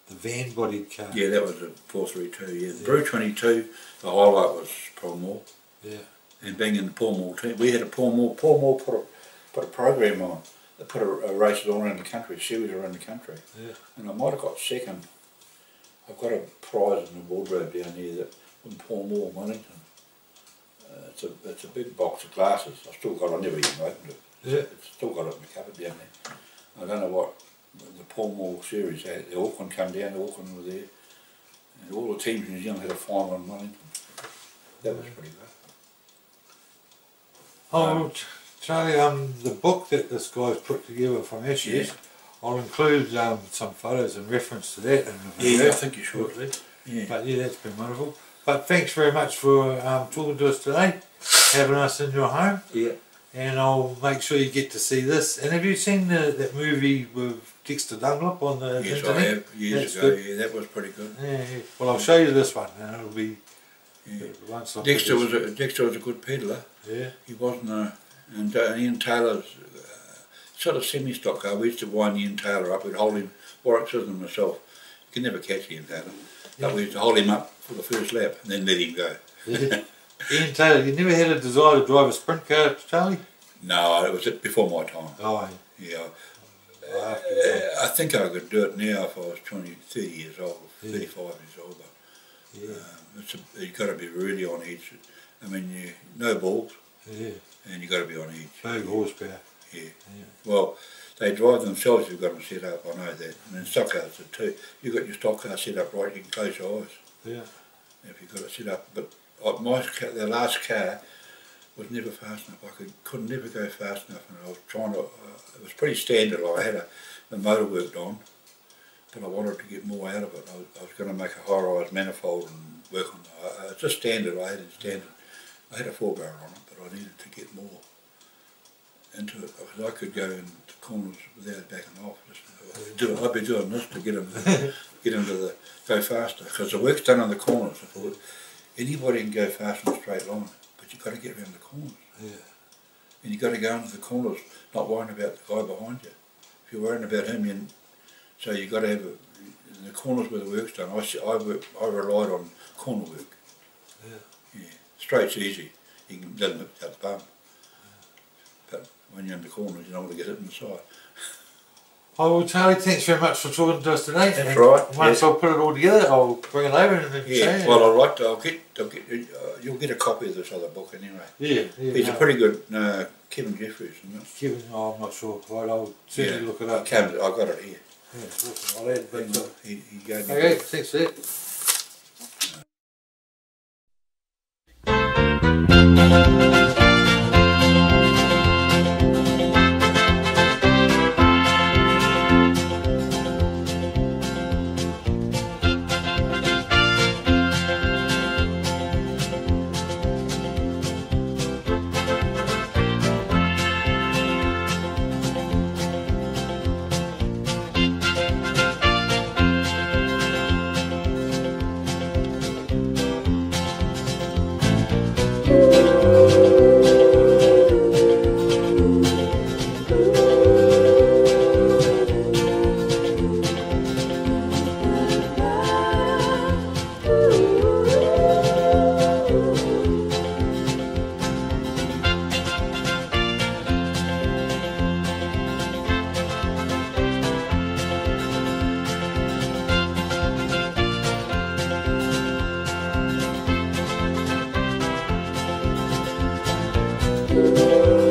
van-bodied car. Yeah, that was a 432. Yeah, the Brew 22. The highlight was Paul Moore. Yeah. And being in the Paul Moore team, we had a Paul Moore. Paul Moore put a program on that put a races all around the country, series around the country. Yeah. And I might have got second. I've got a prize in the wardrobe down here that from Paul Moore, Wellington. It's a big box of glasses. I've still got. I never even opened it. Yeah. It's still got it in the cupboard down there. I don't know what the Paul Moore series had. The Auckland come down. The Auckland were there, and all the teams in New Zealand had a final in Wellington. That was pretty good. Oh, Charlie, the book that this guy's put together from Ashes, I'll include some photos in reference to that in the video. Yeah, I think you should. Yeah. But yeah, that's been wonderful. But thanks very much for talking to us today, having us in your home. Yeah. And I'll make sure you get to see this. And have you seen that movie with Dexter Dunlop on the internet? Yes, I have. Years ago, yeah, that was pretty good. Yeah. Well, I'll show you this one, and it'll be... Yeah. Dexter was a good peddler. Yeah. He wasn't and Ian Taylor's sort of semi-stock car. We used to wind Ian Taylor up. We'd hold him, Warwick Sisson myself. You can never catch Ian Taylor. But we used to hold him up for the first lap and then let him go. Yeah. Ian Taylor, you never had a desire to drive a sprint car, Charlie? No, it was before my time. Oh, yeah. I think I could do it now if I was 30 years old, 35 years old. But you've got to be really on edge. I mean, no balls, and you've got to be on edge. Big horsepower. Yeah. Well, they drive themselves. You've got them set up. I know that. And in stock cars too. You've got your stock car set up right. You can close your eyes. Yeah. If you've got it set up, but the last car, was never fast enough. I could never go fast enough, and I was trying to. It was pretty standard. I had the motor worked on, but I wanted to get more out of it. I was going to make a high-rise manifold and work on it. It's just standard. I had it standard. I had a 4-barrel on it, but I needed to get more into it because I could go into corners without backing off. I'd be doing this to get him to go faster, because the work's done on the corners. I thought anybody can go fast in a straight line, but you've got to get around the corners. Yeah. And you've got to go into the corners, not worrying about the guy behind you. If you're worrying about him, so you've got to have in the corners where the work's done. I relied on corner work. Yeah. Straight's easy. You can let them out the bum. But when you're in the corners, you don't want to get hit in the side. Oh, well, Charlie, thanks very much for talking to us today. That's right. Once I put it all together, I'll bring it over and say well, I'll write. You'll get a copy of this other book anyway. Yeah. He's a pretty good Kevin Jeffries, isn't it? Kevin, I'm not sure. Right, I'll certainly look it up. I've got it here. Yeah, awesome. I'll add it back to it. He gave me. Okay, thanks for that. you.